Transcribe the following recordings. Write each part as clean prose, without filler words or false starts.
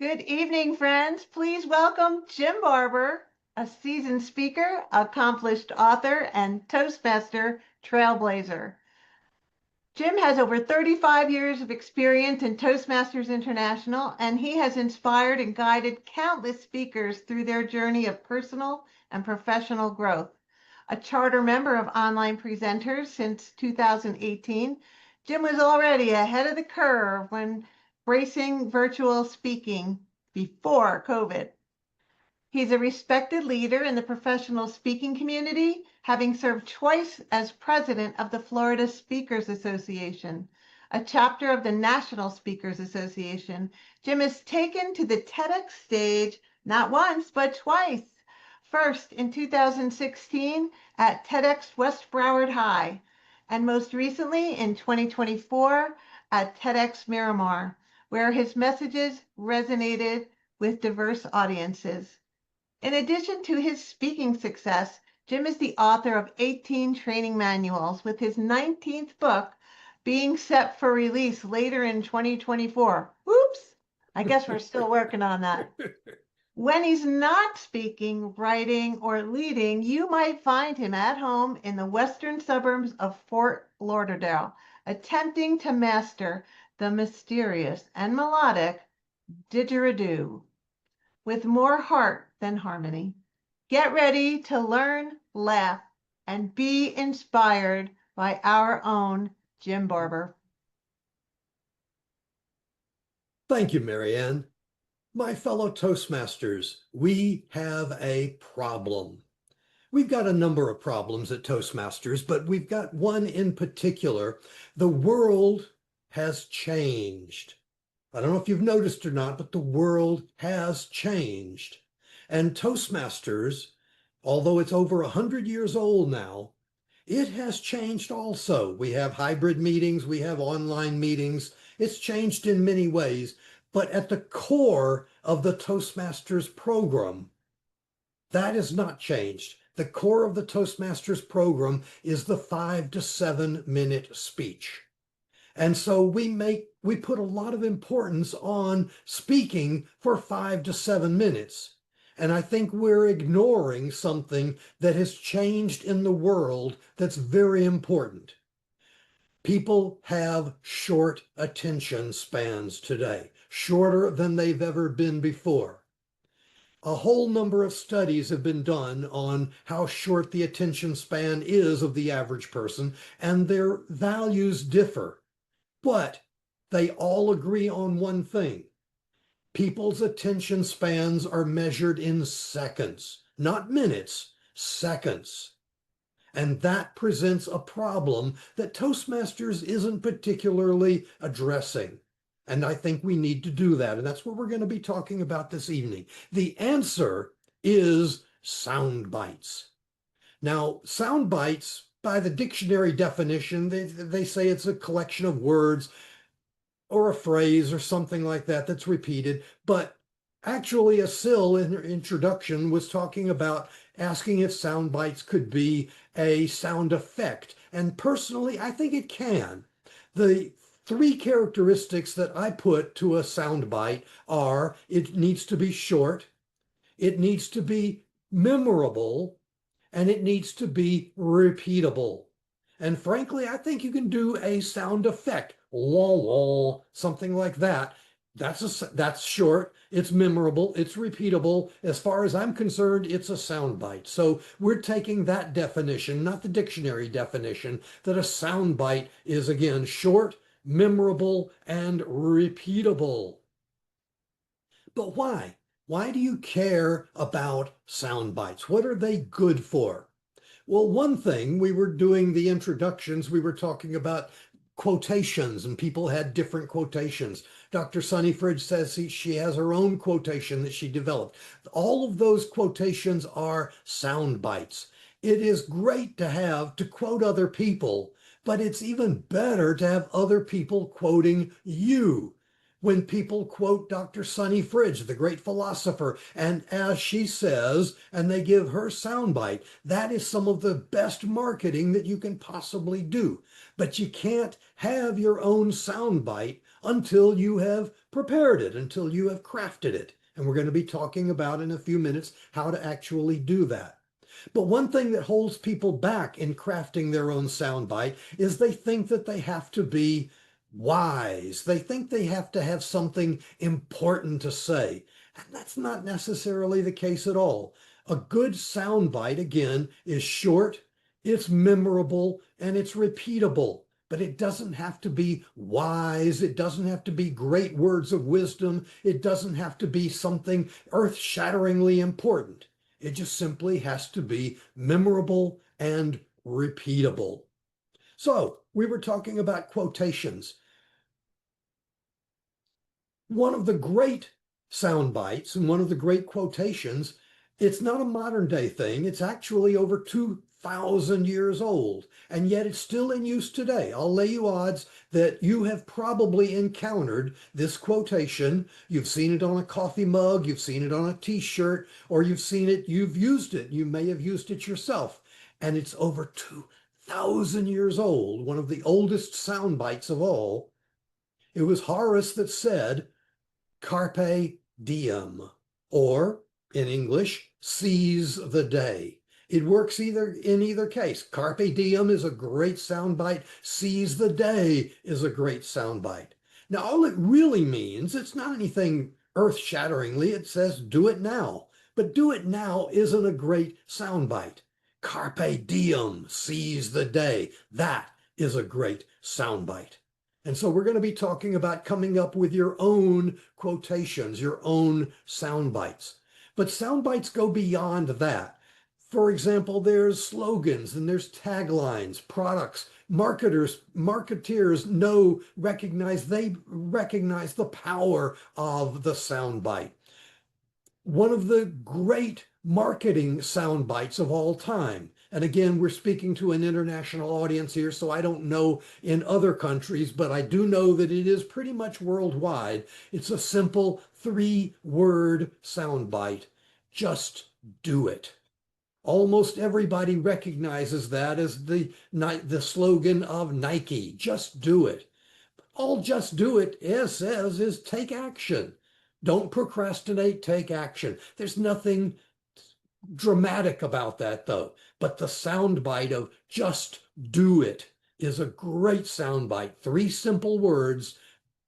Good evening, friends. Please welcome Jim Barber, a seasoned speaker, accomplished author, and Toastmaster trailblazer. Jim has over 35 years of experience in Toastmasters International, and he has inspired and guided countless speakers through their journey of personal and professional growth. A charter member of Online Presenters since 2018, Jim was already ahead of the curve when bracing virtual speaking before COVID. He's a respected leader in the professional speaking community, having served twice as president of the Florida Speakers Association, a chapter of the National Speakers Association. Jim is taken to the Tedx stage not once, but twice. First in 2016 at Tedx West Broward High, and most recently in 2024 at Tedx Miramar, where his messages resonated with diverse audiences. In addition to his speaking success, Jim is the author of 18 training manuals, with his 19th book being set for release later in 2024. Whoops! I guess we're still working on that. When he's not speaking, writing, or leading, you might find him at home in the western suburbs of Fort Lauderdale, attempting to master the mysterious and melodic didgeridoo with more heart than harmony. Get ready to learn, laugh, and be inspired by our own Jim Barber. Thank you, Marianne. My fellow Toastmasters, we have a problem. We've got a number of problems at Toastmasters, but we've got one in particular. The world has changed. I don't know if you've noticed or not, but the world has changed. And Toastmasters, although it's over 100 years old now, it has changed also. We have hybrid meetings, we have online meetings. It's changed in many ways, but at the core of the Toastmasters program, that has not changed. The core of the Toastmasters program is the 5 to 7 minute speech. And so we put a lot of importance on speaking for 5 to 7 minutes. And I think we're ignoring something that has changed in the world that's very important. People have short attention spans today, shorter than they've ever been before. A whole number of studies have been done on how short the attention span is of the average person, and their values differ. But they all agree on one thing. People's attention spans are measured in seconds, not minutes, seconds. And that presents a problem that Toastmasters isn't particularly addressing. And I think we need to do that. And that's what we're going to be talking about this evening. The answer is sound bites. Now, sound bites, by the dictionary definition, they say it's a collection of words or a phrase or something like that that's repeated. But actually, Asil in her introduction was talking about asking if sound bites could be a sound effect. And personally, I think it can. The three characteristics that I put to a sound bite are: it needs to be short, it needs to be memorable, and it needs to be repeatable. And frankly, I think you can do a sound effect, wah wah, something like that. That's short, it's memorable, it's repeatable. As far as I'm concerned, it's a sound bite. So we're taking that definition, not the dictionary definition, that a sound bite is, again, short, memorable, and repeatable. But why? Why do you care about sound bites? What are they good for? Well, one thing, we were doing the introductions, we were talking about quotations, and people had different quotations. Dr. Sunnyfridge says she has her own quotation that she developed. All of those quotations are sound bites. It is great to quote other people, but it's even better to have other people quoting you. When people quote Dr. Sunnyfridge, the great philosopher, and as she says, and they give her soundbite, that is some of the best marketing that you can possibly do. but you can't have your own soundbite until you have prepared it, until you have crafted it. And we're going to be talking about in a few minutes how to actually do that. But one thing that holds people back in crafting their own soundbite is they think that they have to be wise. They think they have to have something important to say. And that's not necessarily the case at all. A good soundbite, again, is short, it's memorable, and it's repeatable. But it doesn't have to be wise. It doesn't have to be great words of wisdom. It doesn't have to be something earth-shatteringly important. It just simply has to be memorable and repeatable. So we were talking about quotations. One of the great sound bites and one of the great quotations, it's not a modern day thing. It's actually over 2,000 years old, and yet it's still in use today. I'll lay you odds that you have probably encountered this quotation. You've seen it on a coffee mug, you've seen it on a t-shirt, or you've used it. You may have used it yourself, and it's over 2,000 years old, one of the oldest sound bites of all. It was Horace that said, "Carpe diem," or in English, "seize the day." It works in either case. Carpe diem is a great soundbite. Seize the day is a great soundbite. Now, all it really means, it's not anything earth-shatteringly. It says do it now. But do it now isn't a great soundbite. Carpe diem, seize the day. That is a great soundbite. And so we're going to be talking about coming up with your own quotations, your own sound bites. But sound bites go beyond that. For example, there's slogans and there's taglines, products. Marketeers recognize the power of the sound bite. One of the great marketing sound bites of all time. And again, we're speaking to an international audience here, so I don't know in other countries, but I do know that it is pretty much worldwide. It's a simple 3-word soundbite. Just do it. Almost everybody recognizes that as the slogan of Nike. Just do it. All just do it says is take action. Don't procrastinate, take action. There's nothing dramatic about that though. But the soundbite of just do it is a great soundbite. 3 simple words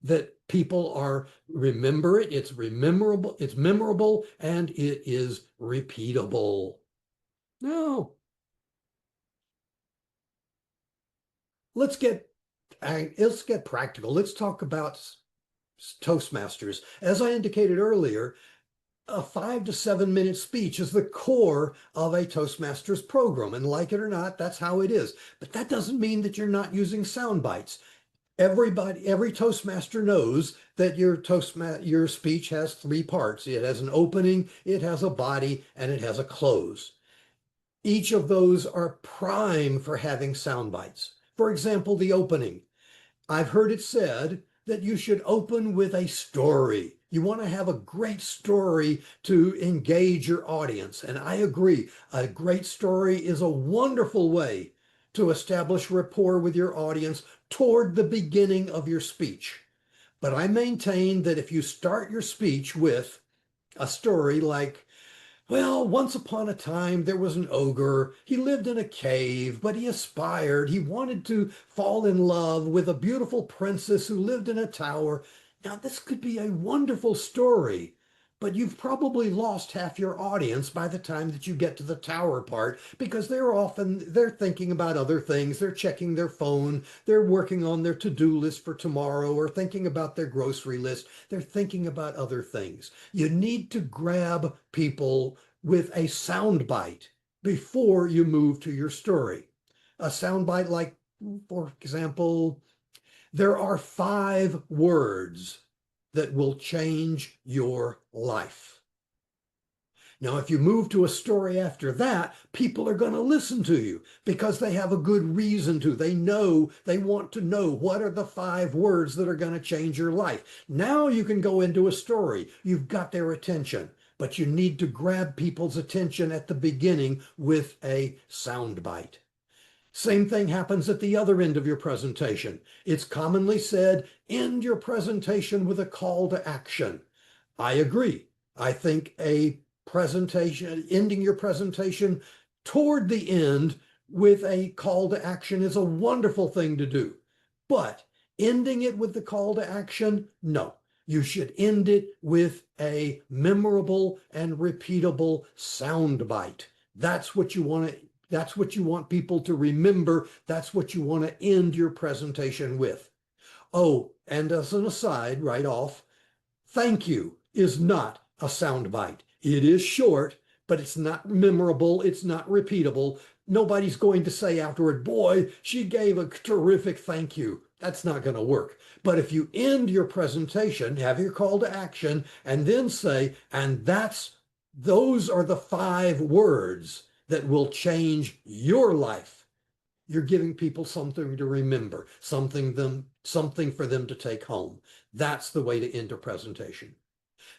that people remember it. It's memorable, and it is repeatable. Now, let's get practical. Let's talk about Toastmasters. As I indicated earlier, a 5 to 7 minute speech is the core of a Toastmasters program. And like it or not, that's how it is. But that doesn't mean that you're not using sound bites. Every Toastmaster knows that your speech has 3 parts. It has an opening, it has a body, and it has a close. Each of those are prime for having sound bites. For example, the opening. I've heard it said that you should open with a story. You want to have a great story to engage your audience. And I agree, a great story is a wonderful way to establish rapport with your audience toward the beginning of your speech. But I maintain that if you start your speech with a story like, well, once upon a time, there was an ogre. He lived in a cave, but he aspired. He wanted to fall in love with a beautiful princess who lived in a tower. Now, this could be a wonderful story, but you've probably lost half your audience by the time that you get to the tower part, because they're thinking about other things. They're checking their phone. They're working on their to-do list for tomorrow or thinking about their grocery list. They're thinking about other things. You need to grab people with a sound bite before you move to your story. A sound bite like, for example, there are 5 words that will change your life. Now, if you move to a story after that, people are going to listen to you because they have a good reason to. They want to know what are the 5 words that are going to change your life. Now you can go into a story. You've got their attention, but you need to grab people's attention at the beginning with a sound bite. Same thing happens at the other end of your presentation. It's commonly said, end your presentation with a call to action. I agree. I think a presentation, ending your presentation toward the end with a call to action is a wonderful thing to do. But ending it with the call to action, no. You should end it with a memorable and repeatable soundbite. That's what you want to That's what you want people to remember. That's what you want to end your presentation with. Oh, and as an aside, right off, thank you is not a soundbite. It is short, but it's not memorable. It's not repeatable. Nobody's going to say afterward, boy, she gave a terrific thank you. That's not going to work. But if you end your presentation, have your call to action, and then say, and those are the 5 words that will change your life. You're giving people something to remember, something for them to take home. That's the way to end a presentation.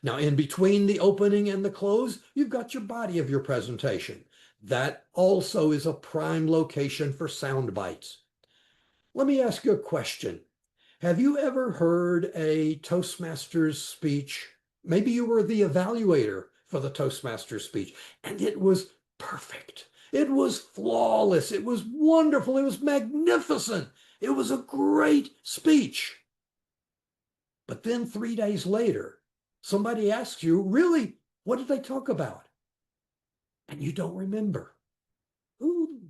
Now, in between the opening and the close, you've got your body of your presentation. That also is a prime location for sound bites. Let me ask you a question. Have you ever heard a Toastmasters speech? Maybe you were the evaluator for the Toastmasters speech, and it was perfect. It was flawless. It was wonderful. It was magnificent. It was a great speech. But then 3 days later, somebody asks you, really, what did they talk about? And you don't remember. Ooh,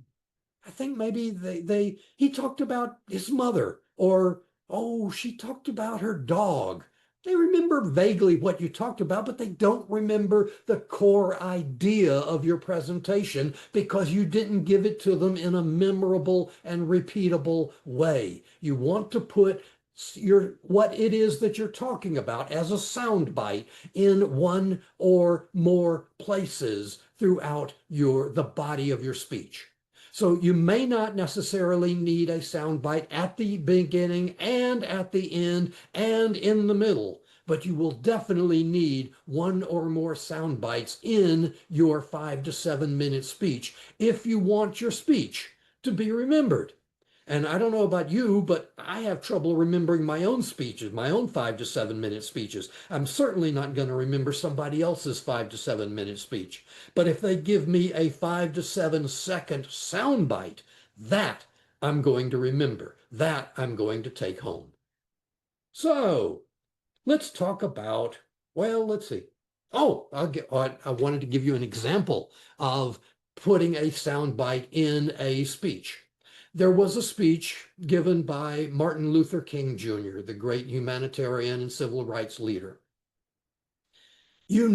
I think maybe he talked about his mother, or, oh, she talked about her dog. They remember vaguely what you talked about, but they don't remember the core idea of your presentation because you didn't give it to them in a memorable and repeatable way. You want to put what it is that you're talking about as a sound bite in one or more places throughout the body of your speech. So you may not necessarily need a sound bite at the beginning and at the end and in the middle, but you will definitely need one or more sound bites in your 5 to 7 minute speech if you want your speech to be remembered. And I don't know about you, but I have trouble remembering my own speeches, my own 5 to 7 minute speeches. I'm certainly not going to remember somebody else's 5 to 7 minute speech. But if they give me a 5 to 7 second soundbite, that I'm going to remember. That I'm going to take home. So let's talk about, well, let's see. Oh, I wanted to give you an example of putting a soundbite in a speech. There was a speech given by Martin Luther King Jr., the great humanitarian and civil rights leader. You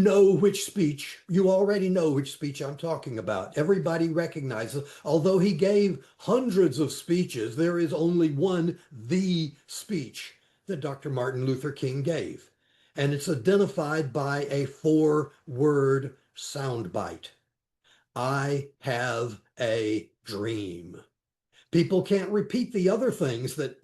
already know which speech I'm talking about. Everybody recognizes, although he gave hundreds of speeches, there is only one, the speech that Dr. Martin Luther King gave. And it's identified by a 4-word soundbite. I have a dream. People can't repeat the other things that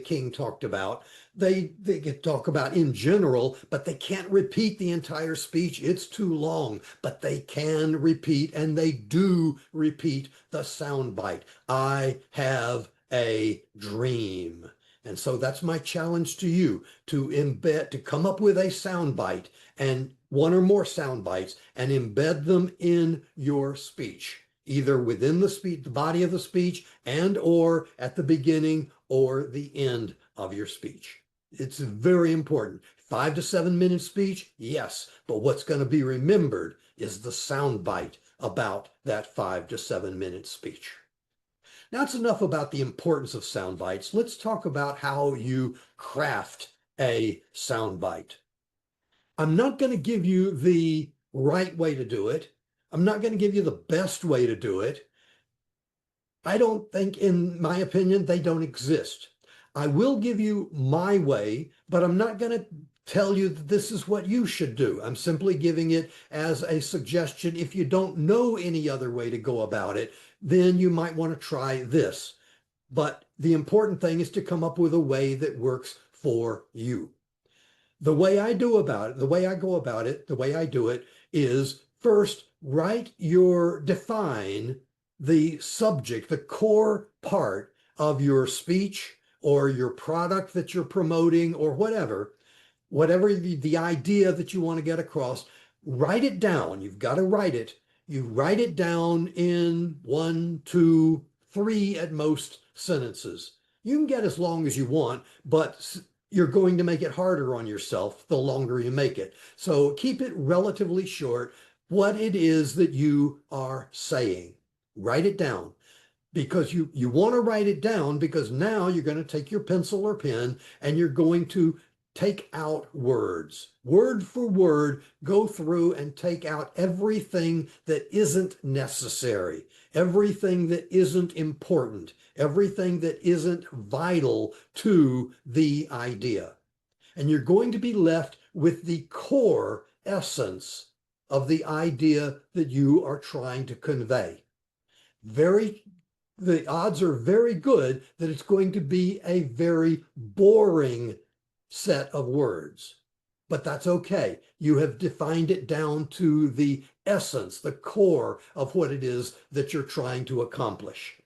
King talked about. They can talk about in general, but they can't repeat the entire speech. It's too long, but they can repeat, and they do repeat the soundbite. I have a dream. And so that's my challenge to you, to come up with a soundbite and one or more sound bites and embed them in your speech, either within the body of the speech and or at the beginning or the end of your speech. It's very important. 5 to 7 minute speech, yes, but what's going to be remembered is the sound bite about that 5 to 7 minute speech. Now, that's enough about the importance of sound bites. Let's talk about how you craft a sound bite. I'm not going to give you the right way to do it. I'm not going to give you the best way to do it. I don't think, in my opinion, they don't exist. I will give you my way, but I'm not going to tell you that this is what you should do. I'm simply giving it as a suggestion. If you don't know any other way to go about it, then you might want to try this. But the important thing is to come up with a way that works for you. The way I do about it, the way I go about it, the way I do it is first define the subject, the core part of your speech or your product that you're promoting or whatever the idea that you want to get across, write it down. You've got to write it. You write it down in 1, 2, 3 at most sentences. You can get as long as you want, but you're going to make it harder on yourself the longer you make it. So keep it relatively short, what it is that you are saying. Write it down because you want to write it down because now you're going to take your pencil or pen and you're going to take out words. Word for word, go through and take out everything that isn't necessary, everything that isn't important, everything that isn't vital to the idea. And you're going to be left with the core essence of the idea that you are trying to convey. The odds are very good that it's going to be a very boring set of words. But that's okay. You have defined it down to the essence, the core of what it is that you're trying to accomplish.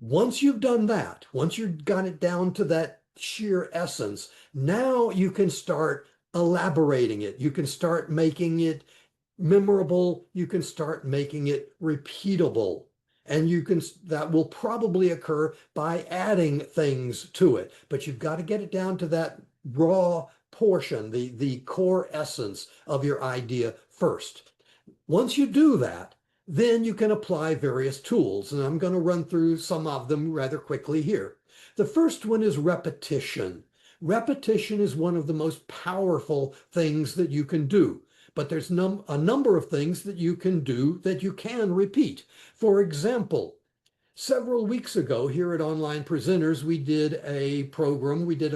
Once you've done that, once you've got it down to that sheer essence, now you can start elaborating it. You can start making it memorable. You can start making it repeatable. And that will probably occur by adding things to it. But you've got to get it down to that raw portion, the core essence of your idea first. Once you do that, then you can apply various tools, and I'm going to run through some of them rather quickly here. The first one is repetition. Repetition is one of the most powerful things that you can do, but there's a number of things that you can do that you can repeat. For example, several weeks ago here at Online Presenters, we did a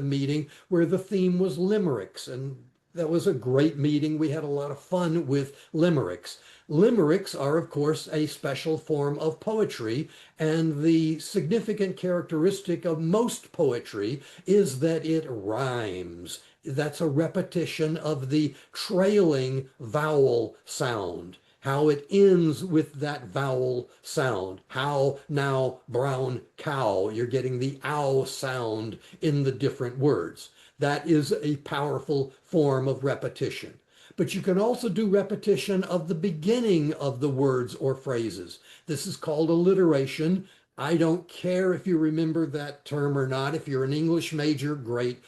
meeting where the theme was limericks, and that was a great meeting. We had a lot of fun with limericks. Limericks are, of course, a special form of poetry, and the significant characteristic of most poetry is that it rhymes. That's a repetition of the trailing vowel sound, how it ends with that vowel sound. How, now, brown cow. You're getting the ow sound in the different words. That is a powerful form of repetition. But you can also do repetition of the beginning of the words or phrases. This is called alliteration. I don't care if you remember that term or not. If you're an English major, great,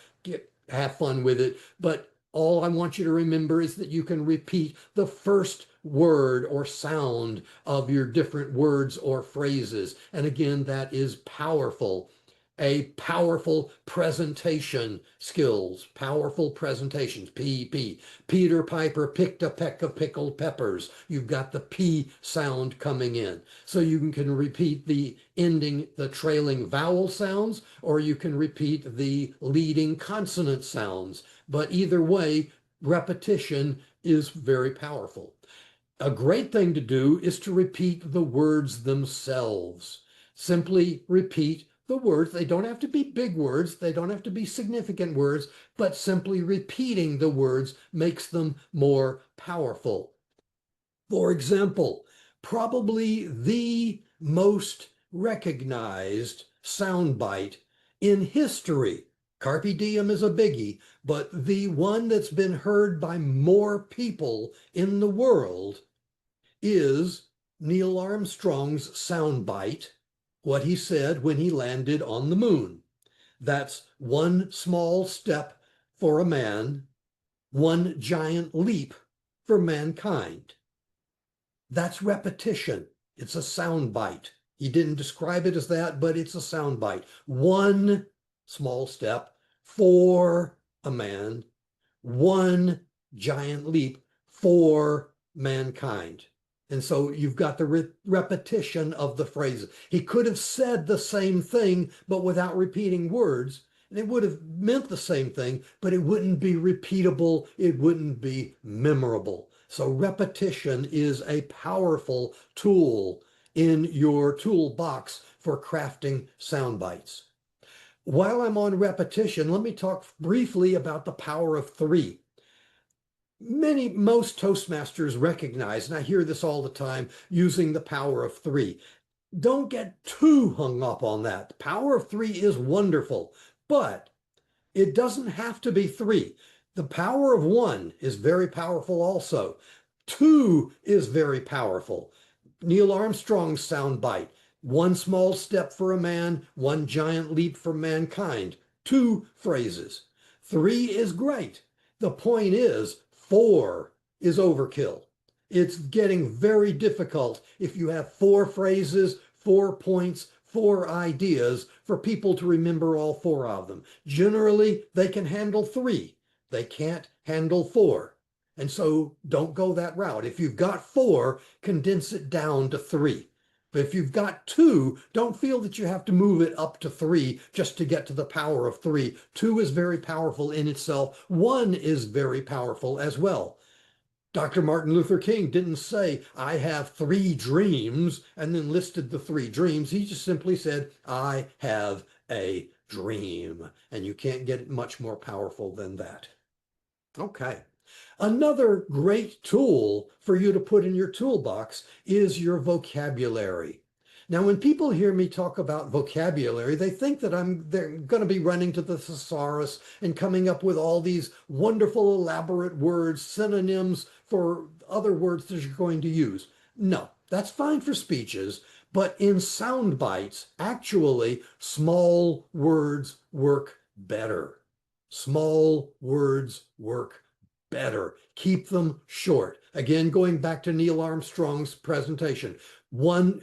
have fun with it. But all I want you to remember is that you can repeat the first word or sound of your different words or phrases. And again, that is powerful. A powerful presentation skills, powerful presentations, P. Peter Piper picked a peck of pickled peppers. You've got the P sound coming in. So you can repeat the trailing vowel sounds, or you can repeat the leading consonant sounds. But either way, repetition is very powerful. A great thing to do is to repeat the words themselves. Simply repeat the words. They don't have to be big words. They don't have to be significant words, but simply repeating the words makes them more powerful. For example, probably the most recognized soundbite in history. Carpe diem is a biggie, but the one that's been heard by more people in the world is Neil Armstrong's soundbite, what he said when he landed on the moon. That's one small step for a man, one giant leap for mankind. That's repetition. It's a soundbite. He didn't describe it as that, but it's a soundbite. One small step for a man, one giant leap for mankind. And so you've got the repetition of the phrases. He could have said the same thing, but without repeating words. And it would have meant the same thing, but it wouldn't be repeatable. It wouldn't be memorable. So repetition is a powerful tool in your toolbox for crafting sound bites. While I'm on repetition, let me talk briefly about the power of three. Most Toastmasters recognize, and I hear this all the time, using the power of three. Don't get too hung up on that. The power of three is wonderful, but it doesn't have to be three. The power of one is very powerful also. Two is very powerful. Neil Armstrong's soundbite: one small step for a man, one giant leap for mankind. Two phrases. Three is great. The point is, four is overkill. It's getting very difficult if you have four phrases, 4 points, four ideas for people to remember all four of them. Generally, they can handle three. They can't handle four. And so don't go that route. If you've got four, condense it down to three. But if you've got two, don't feel that you have to move it up to three just to get to the power of three. Two is very powerful in itself. One is very powerful as well. Dr. Martin Luther King didn't say, I have three dreams, and then listed the three dreams. He just simply said, I have a dream. And you can't get much more powerful than that. Okay. Another great tool for you to put in your toolbox is your vocabulary. Now, when people hear me talk about vocabulary, they think that they're going to be running to the thesaurus and coming up with all these wonderful, elaborate words, synonyms for other words that you're going to use. No, that's fine for speeches, but in sound bites, actually, small words work better. Small words work better. Keep them short. Again, going back to Neil Armstrong's presentation,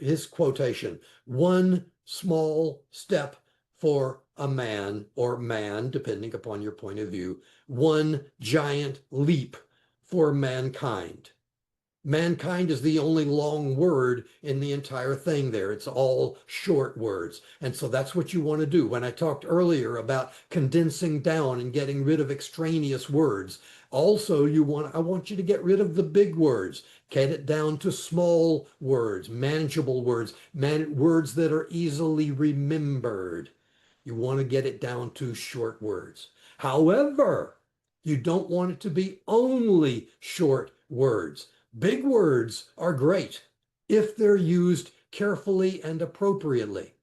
his quotation, one small step for a man, or man, depending upon your point of view, one giant leap for mankind. Mankind is the only long word in the entire thing there. It's all short words. And so that's what you want to do. When I talked earlier about condensing down and getting rid of extraneous words, also I want you to get rid of the big words. Get it down to small words, manageable words, words that are easily remembered. You want to get it down to short words. However, you don't want it to be only short words. Big words are great if they're used carefully and appropriately.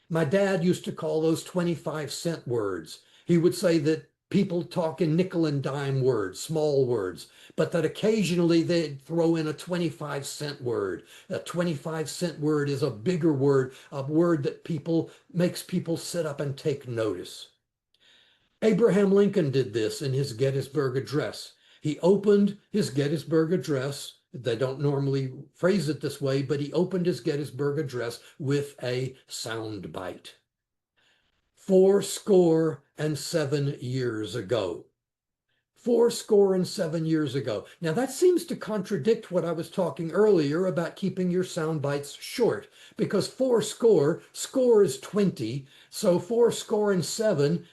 My dad used to call those 25-cent words. He would say that people talk in nickel and dime words, small words, but that occasionally they'd throw in a 25-cent word. A 25-cent word is a bigger word, a word that makes people sit up and take notice. Abraham Lincoln did this in his Gettysburg Address. He opened his Gettysburg Address. They don't normally phrase it this way, but he opened his Gettysburg Address with a sound bite. 7 years ago. 7 years ago. Now that seems to contradict what I was talking earlier about keeping your sound bites short, because score is 20, so 7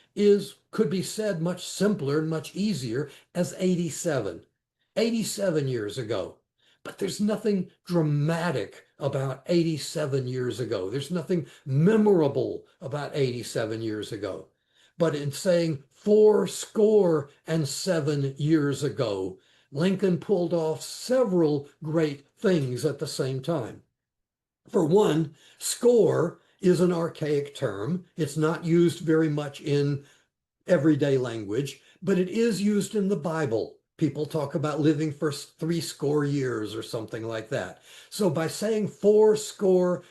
could be said much simpler and much easier as 87. 87 years ago. But there's nothing dramatic about 87 years ago. There's nothing memorable about 87 years ago. But in saying 7 years ago, Lincoln pulled off several great things at the same time. For one, score is an archaic term. It's not used very much in everyday language, but it is used in the Bible. People talk about living for 70 years or something like that. So by saying 7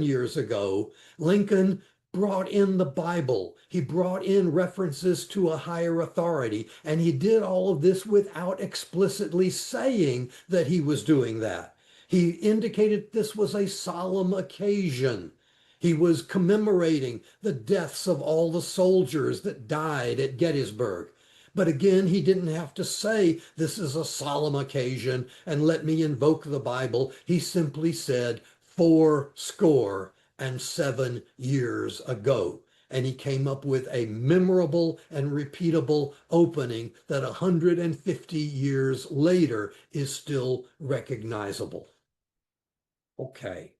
years ago, Lincoln brought in the Bible. He brought in references to a higher authority, and he did all of this without explicitly saying that he was doing that. He indicated this was a solemn occasion. He was commemorating the deaths of all the soldiers that died at Gettysburg. But again, he didn't have to say, this is a solemn occasion and let me invoke the Bible. He simply said, 7 years ago. And he came up with a memorable and repeatable opening that 150 years later is still recognizable. Okay.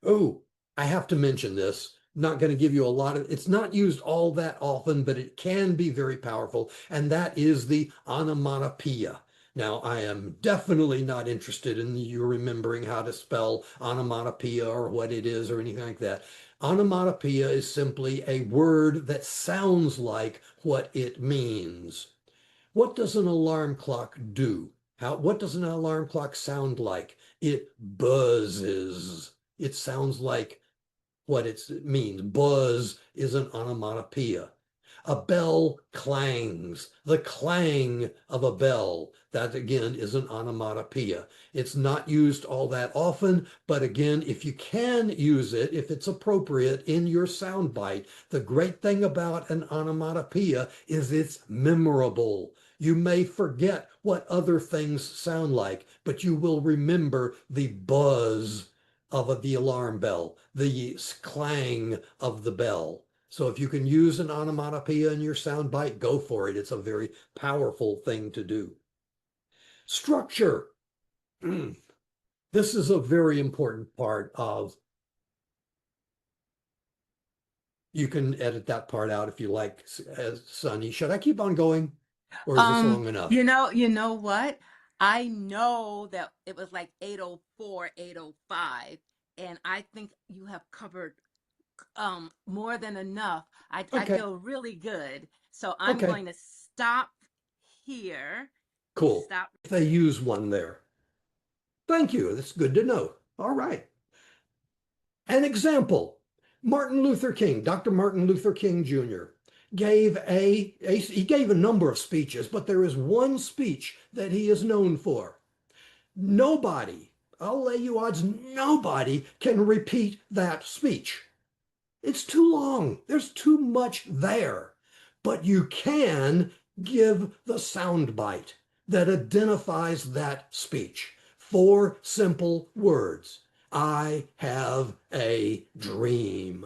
Oh, I have to mention this. Not going to give you a lot of, it's not used all that often, but it can be very powerful. And that is the onomatopoeia. Now, I am definitely not interested in you remembering how to spell onomatopoeia or what it is or anything like that. Onomatopoeia is simply a word that sounds like what it means. What does an alarm clock do? What does an alarm clock sound like? It buzzes. It sounds like what it means. Buzz is an onomatopoeia. A bell clangs. The clang of a bell, that again is an onomatopoeia. It's not used all that often, but again, if you can use it, if it's appropriate in your soundbite, the great thing about an onomatopoeia is it's memorable. You may forget what other things sound like, but you will remember the buzz of the alarm bell, the clang of the bell. So if you can use an onomatopoeia in your soundbite, go for it. It's a very powerful thing to do. Structure. This is a very important part of, you can edit that part out if you like, Sonny. Should I keep on going or is this long enough? You know what? I know that it was like 8:04, 8:05, and I think you have covered more than enough. I Okay, feel really good. So I'm okay, going to stop here. cool. Stop. If they use one there. Thank you. That's good to know. All right. An example, Martin Luther King, Dr. Martin Luther King Jr. He gave a number of speeches, but there is one speech that he is known for. Nobody, I'll lay you odds, nobody can repeat that speech. It's too long. There's too much there. But you can give the soundbite that identifies that speech. 4 simple words. I have a dream.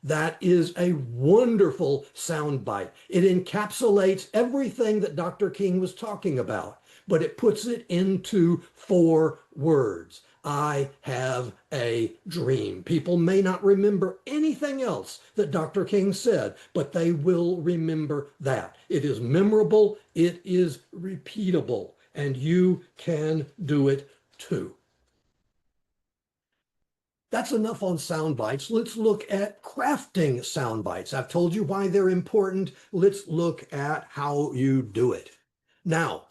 That is a wonderful soundbite. It encapsulates everything that Dr. King was talking about, but it puts it into 4 words. I have a dream. People may not remember anything else that Dr. King said, but they will remember that. It is memorable, it is repeatable, and you can do it too. That's enough on sound bites. Let's look at crafting sound bites. I've told you why they're important. Let's look at how you do it. Now,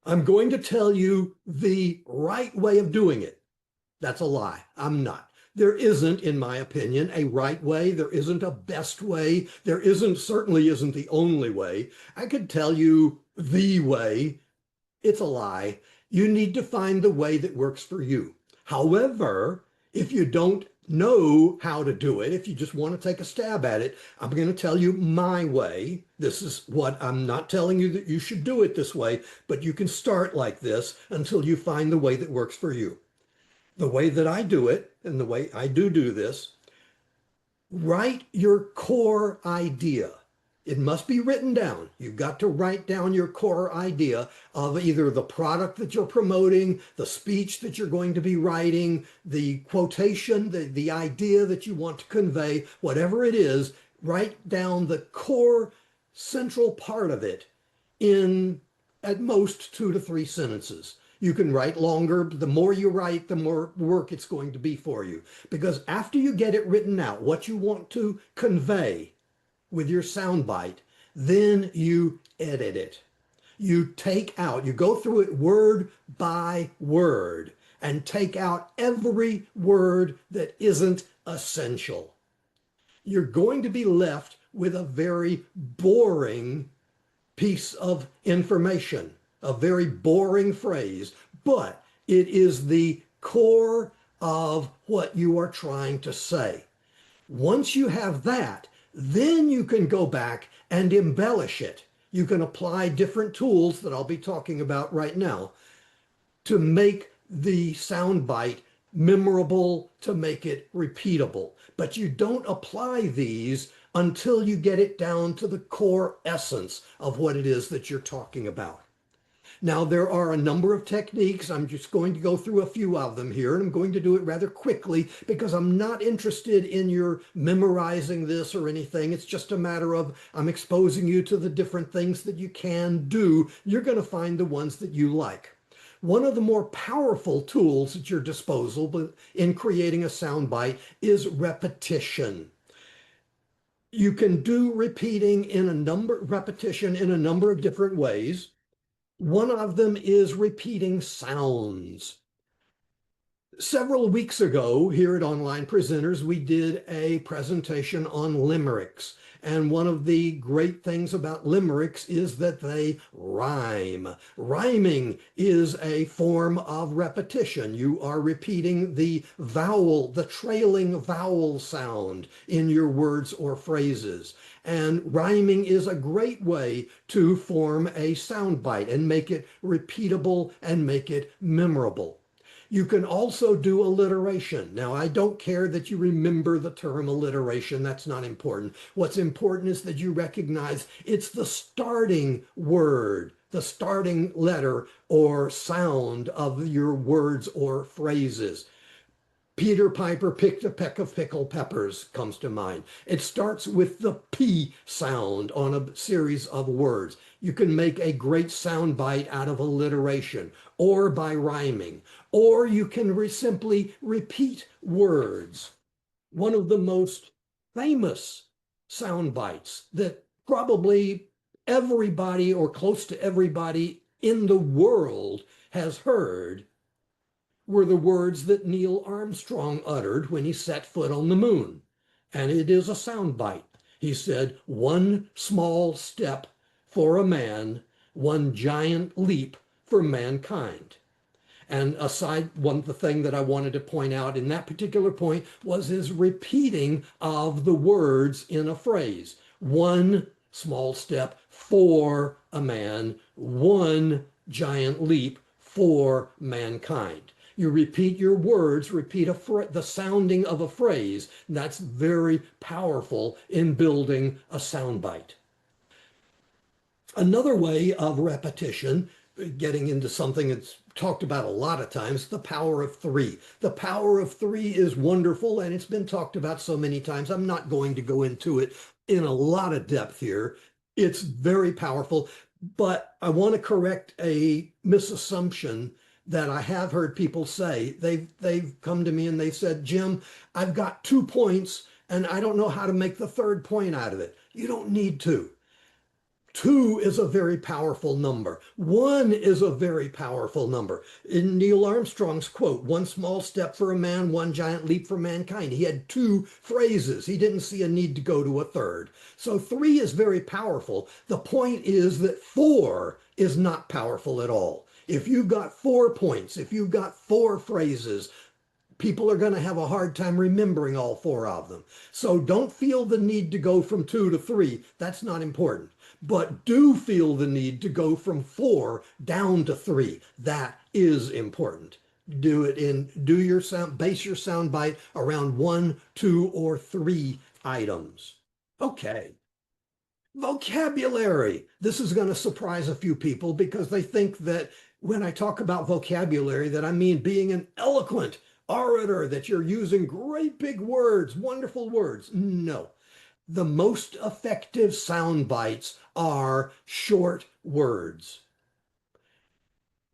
I'm going to tell you the right way of doing it. That's a lie. I'm not. There isn't, in my opinion, a right way. There isn't a best way. There certainly isn't the only way. I could tell you the way. It's a lie. You need to find the way that works for you. However, if you don't know how to do it, if you just want to take a stab at it, I'm going to tell you my way. This is what I'm not telling you that you should do it this way, but you can start like this until you find the way that works for you. The way that I do it, and the way I do this, write your core idea. It must be written down. You've got to write down your core idea of either the product that you're promoting, the speech that you're going to be writing, the quotation, the idea that you want to convey, whatever it is, write down the core central part of it in at most 2 to 3 sentences. You can write longer. The more you write, the more work it's going to be for you. Because after you get it written out, what you want to convey with your soundbite, then you edit it. You go through it word by word and take out every word that isn't essential. You're going to be left with a very boring piece of information, a very boring phrase, but it is the core of what you are trying to say. Once you have that, then you can go back and embellish it. You can apply different tools that I'll be talking about right now to make the soundbite memorable, to make it repeatable. But you don't apply these until you get it down to the core essence of what it is that you're talking about. Now, there are a number of techniques. I'm just going to go through a few of them here, and I'm going to do it rather quickly because I'm not interested in your memorizing this or anything. It's just a matter of I'm exposing you to the different things that you can do. You're going to find the ones that you like. One of the more powerful tools at your disposal in creating a soundbite is repetition. You can do repetition in a number of different ways. One of them is repeating sounds. Several weeks ago here at Online Presenters, we did a presentation on limericks. And one of the great things about limericks is that they rhyme. Rhyming is a form of repetition. You are repeating the vowel, the trailing vowel sound in your words or phrases. And rhyming is a great way to form a soundbite and make it repeatable and make it memorable. You can also do alliteration. Now, I don't care that you remember the term alliteration. That's not important. What's important is that you recognize it's the starting word, the starting letter or sound of your words or phrases. Peter Piper picked a peck of pickled peppers comes to mind. It starts with the P sound on a series of words. You can make a great sound bite out of alliteration or by rhyming, or you can simply repeat words. One of the most famous sound bites that probably everybody or close to everybody in the world has heard were the words that Neil Armstrong uttered when he set foot on the moon. And it is a soundbite. He said, "One small step for a man, one giant leap for mankind." And the thing that I wanted to point out in that particular point was his repeating of the words in a phrase. One small step for a man, one giant leap for mankind. You repeat your words, repeat the sounding of a phrase. That's very powerful in building a soundbite. Another way of repetition, getting into something that's talked about a lot of times, the power of three. The power of three is wonderful, and it's been talked about so many times. I'm not going to go into it in a lot of depth here. It's very powerful, but I want to correct a misassumption that I have heard people say. They've come to me and they said, "Jim, I've got 2 points and I don't know how to make the third point out of it." You don't need to. 2 is a very powerful number. 1 is a very powerful number. In Neil Armstrong's quote, "One small step for a man, one giant leap for mankind," he had 2 phrases. He didn't see a need to go to a third. So 3 is very powerful. The point is that 4 is not powerful at all. If you've got 4 points, if you've got 4 phrases, people are going to have a hard time remembering all 4 of them. So don't feel the need to go from 2 to 3. That's not important. But do feel the need to go from 4 down to 3. That is important. Base your sound bite around 1, 2, or 3 items. Okay. Vocabulary. This is going to surprise a few people because they think that when I talk about vocabulary that I mean being an eloquent orator, that you're using great big words, wonderful words. No. The most effective sound bites are short words.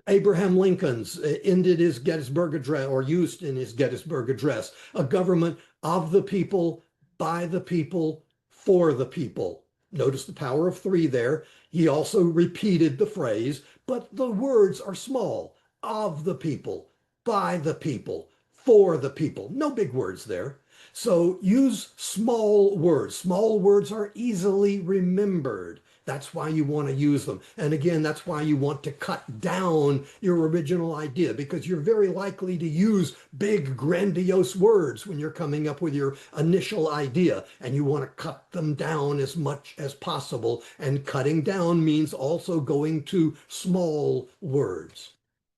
Abraham Lincoln's ended his Gettysburg Address, or used in his Gettysburg Address, a government of the people, by the people, for the people. Notice the power of 3 there. He also repeated the phrase, but the words are small. Of the people, by the people, for the people. No big words there. So use small words. Small words are easily remembered. That's why you want to use them. And again, that's why you want to cut down your original idea, because you're very likely to use big, grandiose words when you're coming up with your initial idea, and you want to cut them down as much as possible. And cutting down means also going to small words.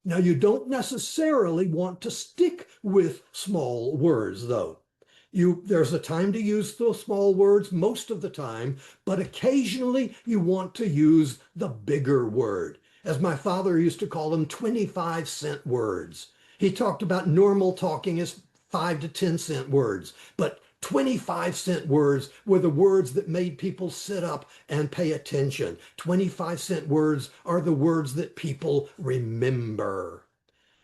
Now, you don't necessarily want to stick with small words, though. There's a time to use those small words most of the time, but occasionally you want to use the bigger word. As my father used to call them, 25-cent words. He talked about normal talking as 5 to 10-cent words, but 25-cent words were the words that made people sit up and pay attention. 25-cent words are the words that people remember.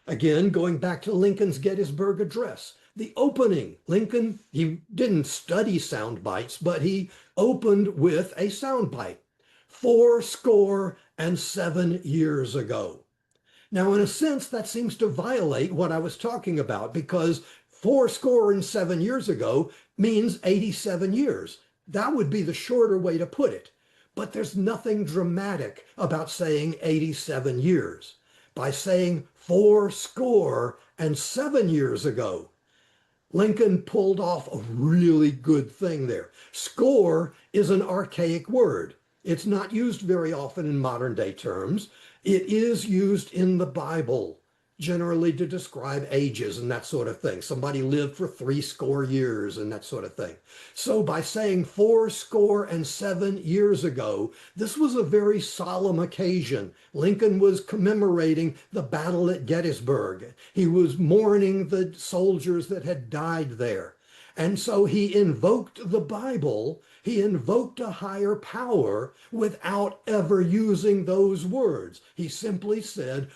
Again, going back to Lincoln's Gettysburg Address, the opening, Lincoln, he didn't study sound bites, but he opened with a sound bite. 7 years ago. Now, in a sense, that seems to violate what I was talking about, because 7 years ago means 87 years. That would be the shorter way to put it. But there's nothing dramatic about saying 87 years. By saying 7 years ago, Lincoln pulled off a really good thing there. Score is an archaic word. It's not used very often in modern day terms. It is used in the Bible, generally to describe ages and that sort of thing. Somebody lived for 70 years and that sort of thing. So by saying 7 years ago, this was a very solemn occasion. Lincoln was commemorating the battle at Gettysburg. He was mourning the soldiers that had died there. And so he invoked the Bible, he invoked a higher power without ever using those words. He simply said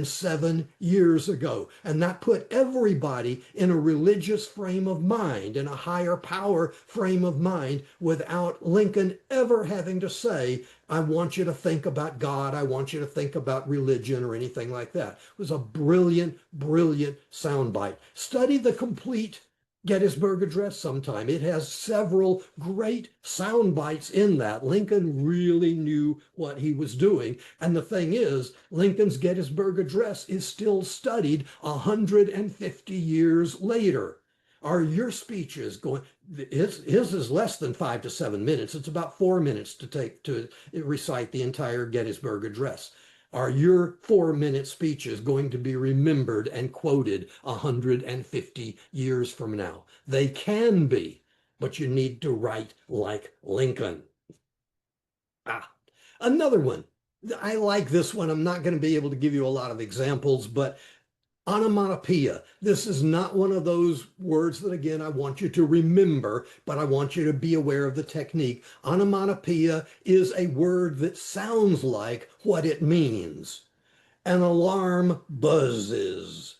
7 years ago. And that put everybody in a religious frame of mind, in a higher power frame of mind, without Lincoln ever having to say, I want you to think about God, I want you to think about religion or anything like that. It was a brilliant, brilliant soundbite. Study the complete Gettysburg Address sometime. It has several great sound bites in that. Lincoln really knew what he was doing. And the thing is, Lincoln's Gettysburg Address is still studied 150 years later. Are your speeches going, his is less than 5 to 7 minutes. It's about 4 minutes to recite the entire Gettysburg Address. Are your 4-minute speeches going to be remembered and quoted 150 years from now? They can be, but you need to write like Lincoln. Another one. I like this one. I'm not going to be able to give you a lot of examples, but onomatopoeia. This is not one of those words that, again, I want you to remember, but I want you to be aware of the technique. Onomatopoeia is a word that sounds like what it means. An alarm buzzes.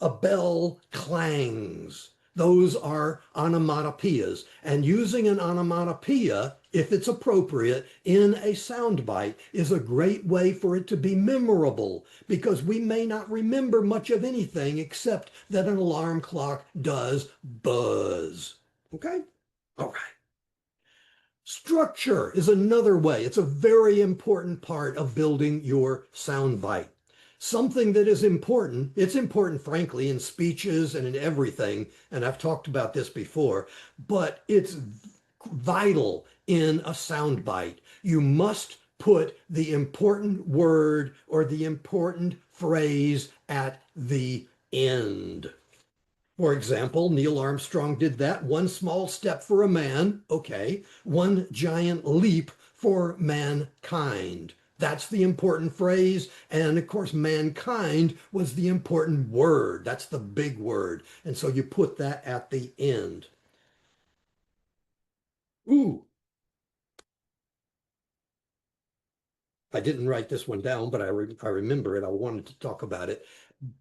A bell clangs. Those are onomatopoeias. And using an onomatopoeia, if it's appropriate, in a soundbite is a great way for it to be memorable, because we may not remember much of anything except that an alarm clock does buzz. Okay? All right. Structure is another way. It's a very important part of building your soundbite. Something that is important, it's important, frankly, in speeches and in everything, and I've talked about this before, but it's vital in a soundbite. You must put the important word or the important phrase at the end. For example, Neil Armstrong did that. One small step for a man, okay. One giant leap for mankind. That's the important phrase. And of course, mankind was the important word. That's the big word. And so you put that at the end. Ooh. I didn't write this one down, but I remember it. I wanted to talk about it.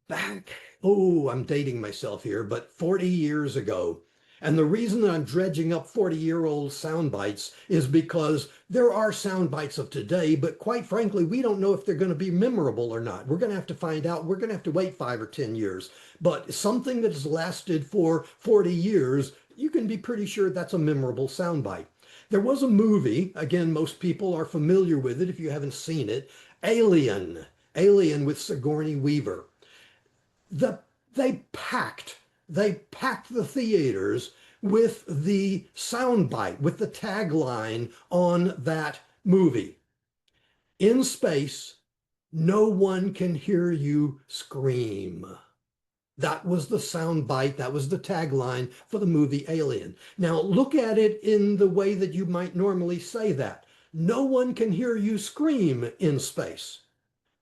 I'm dating myself here, but 40 years ago. And the reason that I'm dredging up 40-year-old sound bites is because there are sound bites of today, but quite frankly, we don't know if they're going to be memorable or not. We're going to have to find out. We're going to have to wait 5 or 10 years. But something that has lasted for 40 years, you can be pretty sure that's a memorable sound bite. There was a movie, again, most people are familiar with it if you haven't seen it, Alien with Sigourney Weaver. They packed the theaters with the soundbite, with the tagline on that movie. In space, no one can hear you scream. That was the soundbite, that was the tagline for the movie Alien. Now look at it in the way that you might normally say that. no one can hear you scream in space.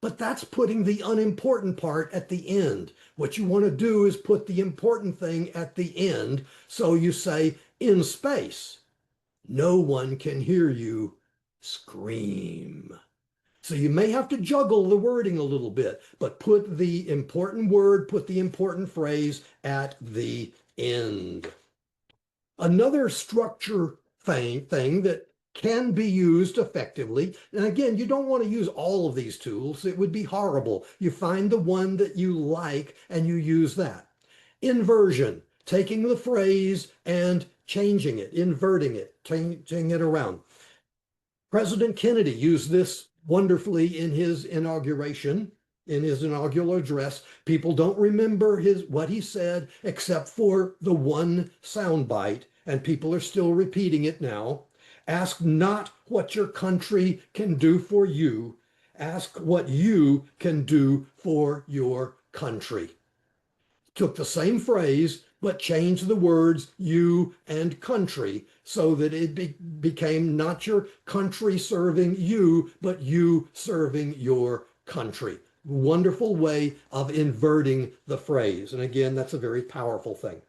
But that's putting the unimportant part at the end. What you want to do is put the important thing at the end. So you say, in space, no one can hear you scream. So you may have to juggle the wording a little bit, but put the important word, put the important phrase at the end. Another structure thing that can be used effectively, and again, you don't want to use all of these tools. It would be horrible. You find the one that you like and you use that. Inversion, taking the phrase and changing it, inverting it, changing it around. President Kennedy used this wonderfully in his inauguration, in his inaugural address. People don't remember what he said except for the one soundbite, and people are still repeating it now. Ask not what your country can do for you. Ask what you can do for your country. Took the same phrase, but changed the words you and country so that it became not your country serving you, but you serving your country. Wonderful way of inverting the phrase. And again, that's a very powerful thing.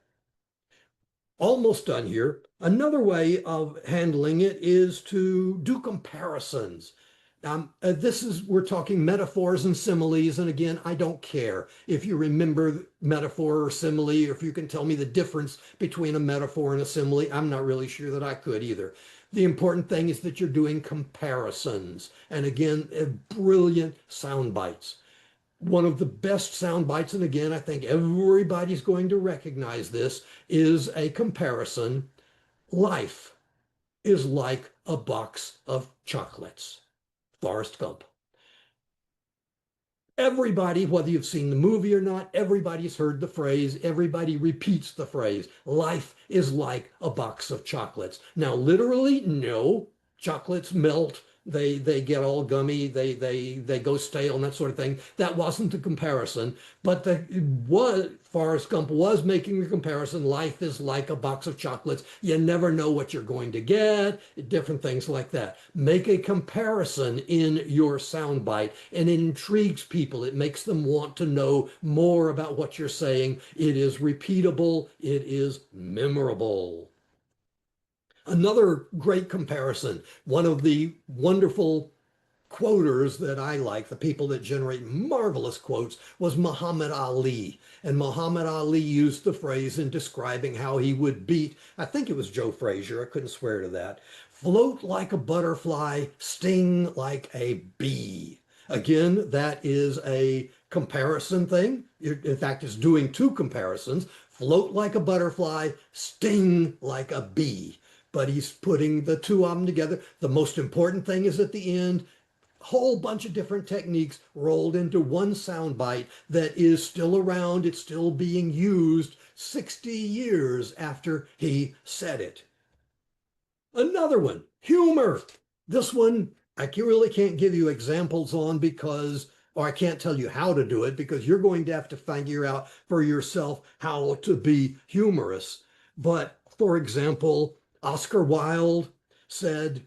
Almost done here. Another way of handling it is to do comparisons. We're talking metaphors and similes, and again, I don't care if you remember metaphor or simile, or if you can tell me the difference between a metaphor and a simile. I'm not really sure that I could either. The important thing is that you're doing comparisons, and again, brilliant sound bites. One of the best sound bites, and again, I think everybody's going to recognize this, is a comparison. Life is like a box of chocolates. Forrest Gump. Everybody, whether you've seen the movie or not, everybody's heard the phrase, everybody repeats the phrase, life is like a box of chocolates. Now, literally, no, chocolates melt, they get all gummy, they go stale and that sort of thing. That wasn't the comparison, but Forrest Gump was making the comparison. Life is like a box of chocolates. You never know what you're going to get, different things like that. Make a comparison in your soundbite, and it intrigues people. It makes them want to know more about what you're saying. It is repeatable. It is memorable. Another great comparison, one of the wonderful quoters that I like, the people that generate marvelous quotes, was Muhammad Ali. And Muhammad Ali used the phrase in describing how he would beat, I think it was Joe Frazier, I couldn't swear to that, float like a butterfly, sting like a bee. Again, that is a comparison thing. In fact, it's doing two comparisons, float like a butterfly, sting like a bee. But he's putting the two of them together. The most important thing is at the end, whole bunch of different techniques rolled into one soundbite that is still around. It's still being used 60 years after he said it. Another one, humor. This one, I really can't give you examples on or I can't tell you how to do it because you're going to have to figure out for yourself how to be humorous. But for example, Oscar Wilde said,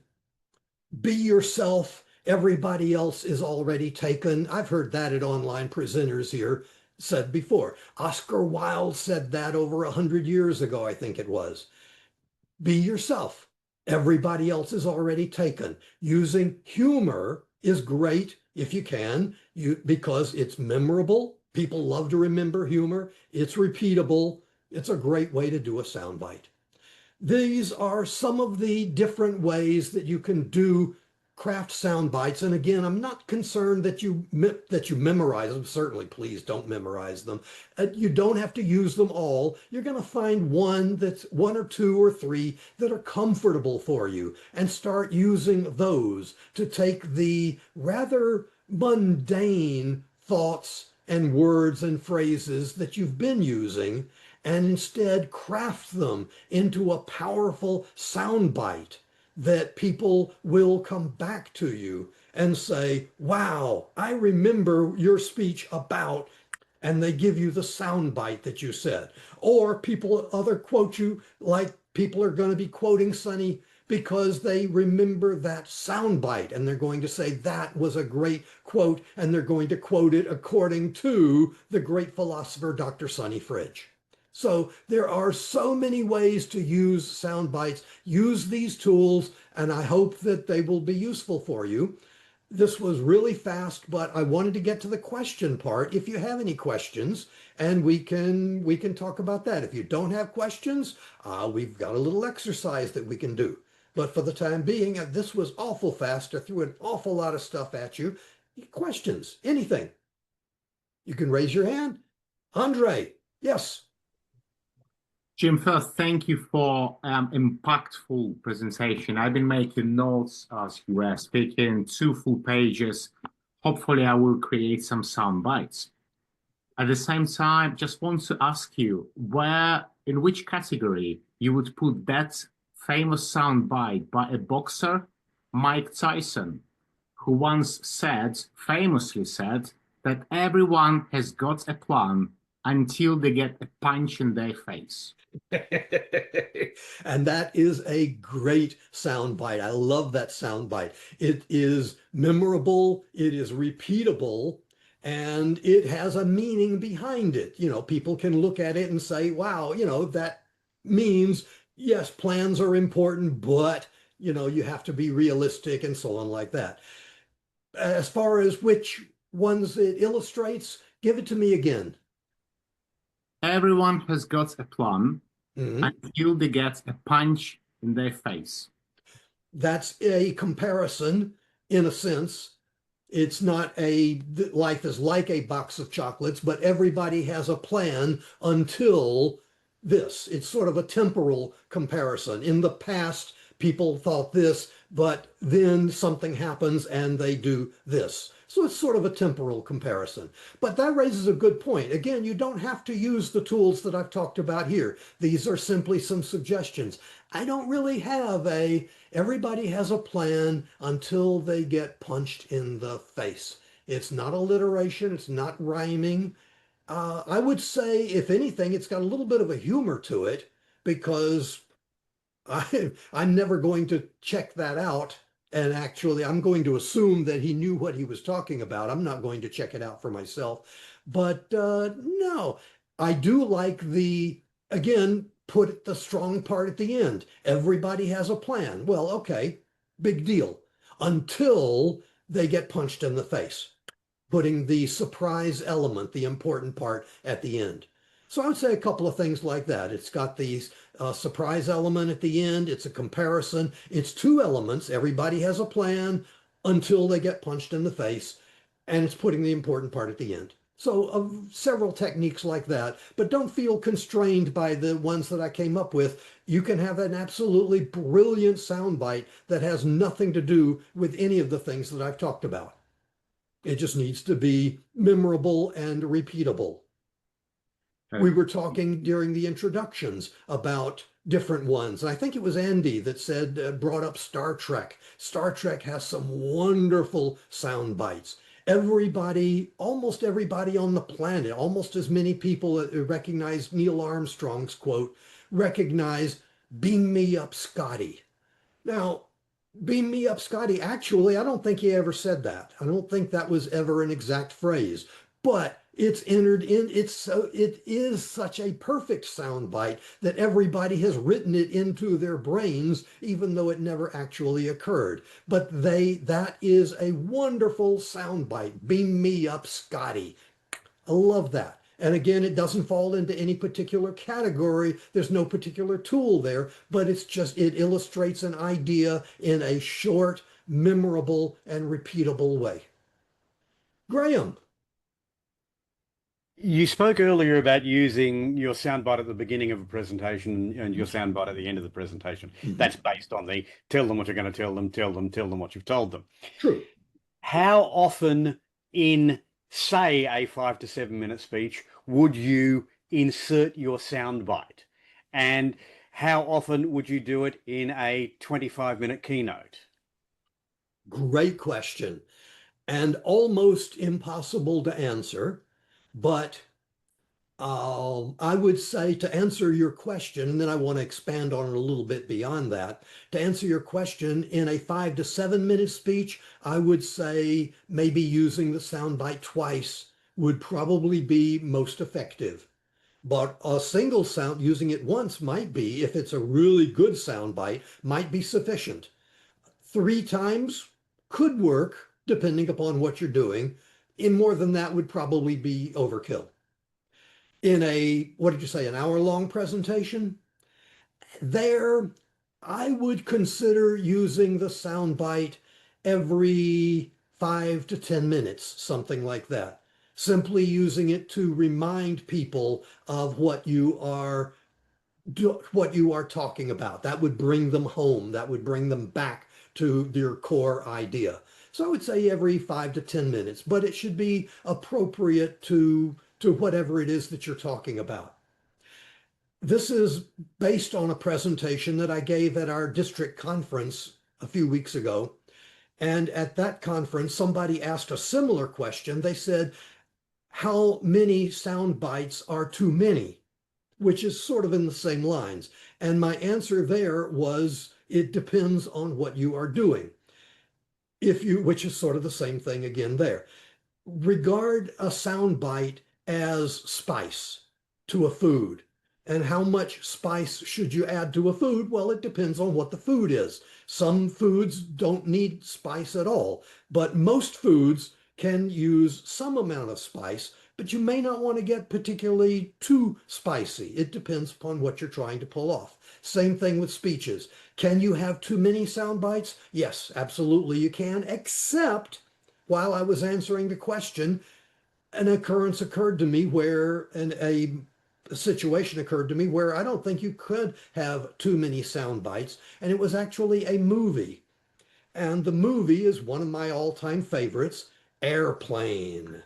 be yourself, everybody else is already taken. I've heard that at online presenters here said before. Oscar Wilde said that over 100 years ago, I think it was. Be yourself, everybody else is already taken. Using humor is great if you can, because it's memorable. People love to remember humor. It's repeatable. It's a great way to do a soundbite. These are some of the different ways that you can do craft sound bites. And again, I'm not concerned that you memorize them. Certainly, please don't memorize them. You don't have to use them all. You're going to find one or two or three that are comfortable for you and start using those to take the rather mundane thoughts and words and phrases that you've been using and instead craft them into a powerful soundbite that people will come back to you and say, wow, I remember your speech about, and they give you the soundbite that you said. Or other quote you, like people are going to be quoting Sonny because they remember that soundbite and they're going to say that was a great quote and they're going to quote it according to the great philosopher Dr. Sonny Fridge. So there are so many ways to use sound bites. Use these tools, and I hope that they will be useful for you. This was really fast, but I wanted to get to the question part. If you have any questions, and we can talk about that. If you don't have questions, we've got a little exercise that we can do. But for the time being, this was awful fast. I threw an awful lot of stuff at you. Questions, anything. You can raise your hand. Andre, yes. Jim, first, thank you for impactful presentation. I've been making notes as you were speaking, 2 full pages. Hopefully, I will create some sound bites. At the same time, just want to ask you, in which category you would put that famous sound bite by a boxer, Mike Tyson, who once famously said, that everyone has got a plan until they get a punch in their face. And that is a great soundbite. I love that soundbite. It is memorable, it is repeatable, and it has a meaning behind it. You know, people can look at it and say, wow, you know, that means, yes, plans are important, but, you know, you have to be realistic and so on like that. As far as which ones it illustrates, give it to me again. Everyone has got a plan until they get a punch in their face. That's a comparison in a sense. It's not life is like a box of chocolates, but everybody has a plan until this. It's sort of a temporal comparison. In the past, people thought this, but then something happens and they do this. So it's sort of a temporal comparison. But that raises a good point. Again, you don't have to use the tools that I've talked about here. These are simply some suggestions. I don't really have everybody has a plan until they get punched in the face. It's not alliteration. It's not rhyming. I would say, if anything, it's got a little bit of a humor to it, because I'm never going to check that out. And actually, I'm going to assume that he knew what he was talking about. I'm not going to check it out for myself. But no, I do like again, put the strong part at the end. Everybody has a plan. Well, okay, big deal. Until they get punched in the face. Putting the surprise element, the important part, at the end. So I would say a couple of things like that. It's got the surprise element at the end. It's a comparison. It's 2 elements. Everybody has a plan until they get punched in the face. And it's putting the important part at the end. So several techniques like that. But don't feel constrained by the ones that I came up with. You can have an absolutely brilliant soundbite that has nothing to do with any of the things that I've talked about. It just needs to be memorable and repeatable. We were talking during the introductions about different ones. And I think it was Andy that brought up Star Trek. Star Trek has some wonderful sound bites. Almost everybody on the planet, almost as many people that recognize Neil Armstrong's quote, recognize "Beam me up, Scotty." Now, "Beam me up, Scotty," actually, I don't think he ever said that. I don't think that was ever an exact phrase, but it's entered in. It is such a perfect soundbite that everybody has written it into their brains, even though it never actually occurred. But that is a wonderful soundbite. "Beam me up, Scotty." I love that. And again, it doesn't fall into any particular category. There's no particular tool there, but it illustrates an idea in a short, memorable, and repeatable way. Graham. You spoke earlier about using your soundbite at the beginning of a presentation and your soundbite at the end of the presentation. That's based on the tell them what you're going to tell them what you've told them. True. How often in, say, a 5 to 7 minute speech would you insert your soundbite? And how often would you do it in a 25-minute keynote? Great question, and almost impossible to answer. But I would say, to answer your question, and then I want to expand on it a little bit beyond that. To answer your question, in a 5 to 7 minute speech, I would say maybe using the soundbite twice would probably be most effective. But a single sound, using it once might be, if it's a really good soundbite, might be sufficient. 3 times could work, depending upon what you're doing. In more than that would probably be overkill. In a, what did you say, an hour-long presentation? There, I would consider using the soundbite every 5 to 10 minutes, something like that. Simply using it to remind people of what you are talking about. That would bring them home. That would bring them back to your core idea. So I would say every 5 to 10 minutes, but it should be appropriate to whatever it is that you're talking about. This is based on a presentation that I gave at our district conference a few weeks ago. And at that conference, somebody asked a similar question. They said, how many sound bites are too many? Which is sort of in the same lines. And my answer there was, it depends on what you are doing. Which is sort of the same thing again there. Regard a sound bite as spice to a food. And how much spice should you add to a food? Well, it depends on what the food is. Some foods don't need spice at all, but most foods can use some amount of spice, but you may not want to get particularly too spicy. It depends upon what you're trying to pull off. Same thing with speeches. Can you have too many sound bites? Yes, absolutely you can, except while I was answering the question, an occurrence occurred to me where, a situation occurred to me where I don't think you could have too many sound bites, and it was actually a movie. And the movie is one of my all-time favorites, Airplane.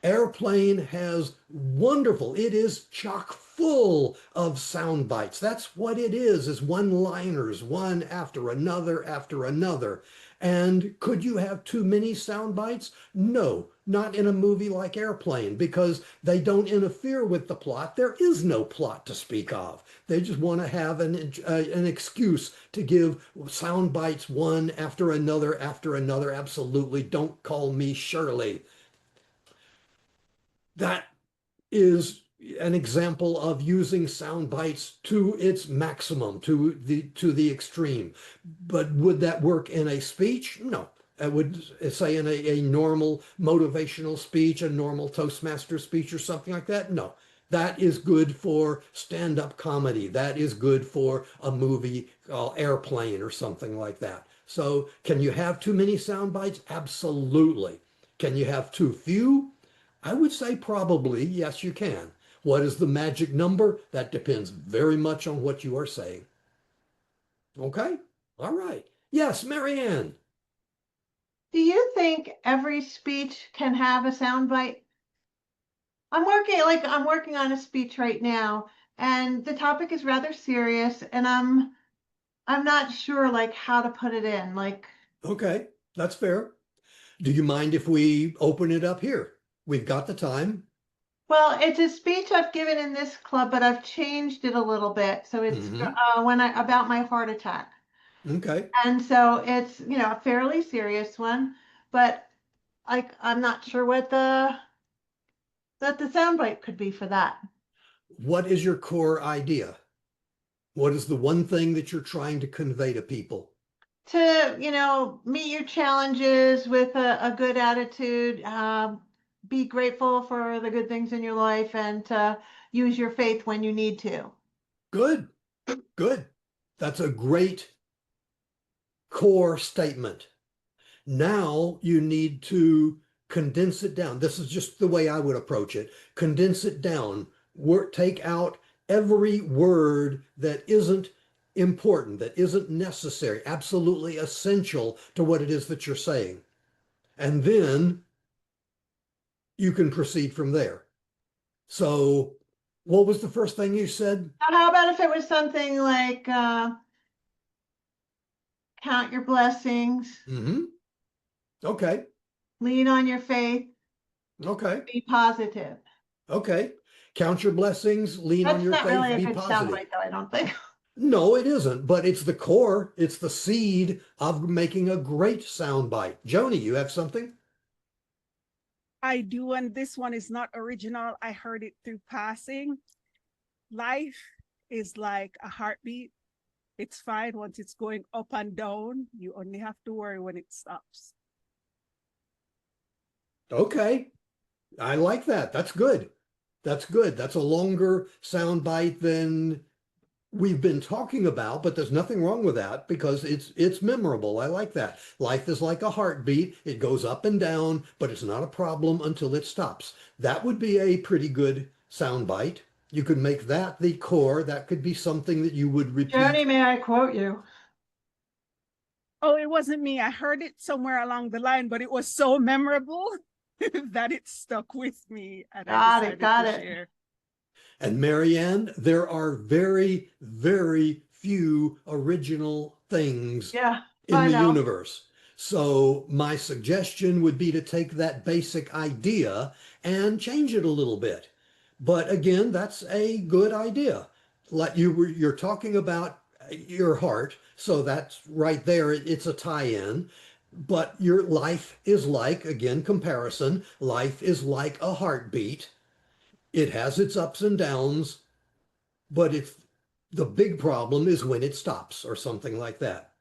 Airplane has wonderful, it is chock full of sound bites. That's what it is one-liners, one after another after another. And could you have too many sound bites? No, not in a movie like Airplane, because they don't interfere with the plot. There is no plot to speak of. They just want to have an excuse to give sound bites one after another after another. Absolutely, don't call me Shirley. That is an example of using sound bites to its maximum, to the extreme. But would that work in a speech? No. I would say in a normal motivational speech, a normal Toastmaster speech or something like that. No. That is good for stand-up comedy. That is good for a movie called Airplane or something like that. So can you have too many sound bites? Absolutely. Can you have too few? I would say probably, yes, you can. What is the magic number? That depends very much on what you are saying. Okay? All right. Yes, Marianne. Do you think every speech can have a soundbite? I'm working on a speech right now, and the topic is rather serious, and I'm not sure like how to put it in. Like, Okay, that's fair. Do you mind if we open it up here? We've got the time. well, it's a speech I've given in this club, but I've changed it a little bit. So it's when I about my heart attack. Okay. And so it's, a fairly serious one, but I'm not sure what the soundbite could be for that. What is your core idea? What is the one thing that you're trying to convey to people? To, meet your challenges with a good attitude, be grateful for the good things in your life, and to use your faith when you need to. Good, good. That's a great core statement. Now you need to condense it down. This is just the way I would approach it. Condense it down. Take out every word that isn't important, that isn't necessary, absolutely essential to what it is that you're saying. And then you can proceed from there. So what was the first thing you said? How about if it was something like count your blessings, Okay. lean on your faith, Okay. be positive. Okay. Count your blessings, lean on That's your not really faith, a be good positive. soundbite, though, I don't think. No, it isn't, but it's the core, it's the seed of making a great soundbite. Joni, you have something? I do, and this one is not original. I heard it through passing. Life is like a heartbeat. It's fine once it's going up and down. You only have to worry when it stops. Okay. I like that. That's good. That's good. That's a longer soundbite than we've been talking about, but there's nothing wrong with that because it's memorable. I like that. Life is like a heartbeat. It goes up and down, but it's not a problem until it stops. That would be a pretty good soundbite. You could make that the core. That could be something that you would repeat. Joni, may I quote you? Oh, it wasn't me. I heard it somewhere along the line, but it was so memorable that it stuck with me. And Got I it, decided got to it. share. And Marianne, there are very, very few original things Yeah, in I the know. universe. So my suggestion would be to take that basic idea and change it a little bit. But again, that's a good idea. Like you're talking about your heart, so that's right there. It's a tie-in. But your life is like, again, comparison, life is like a heartbeat. It has its ups and downs, but it's the big problem is when it stops or something like that.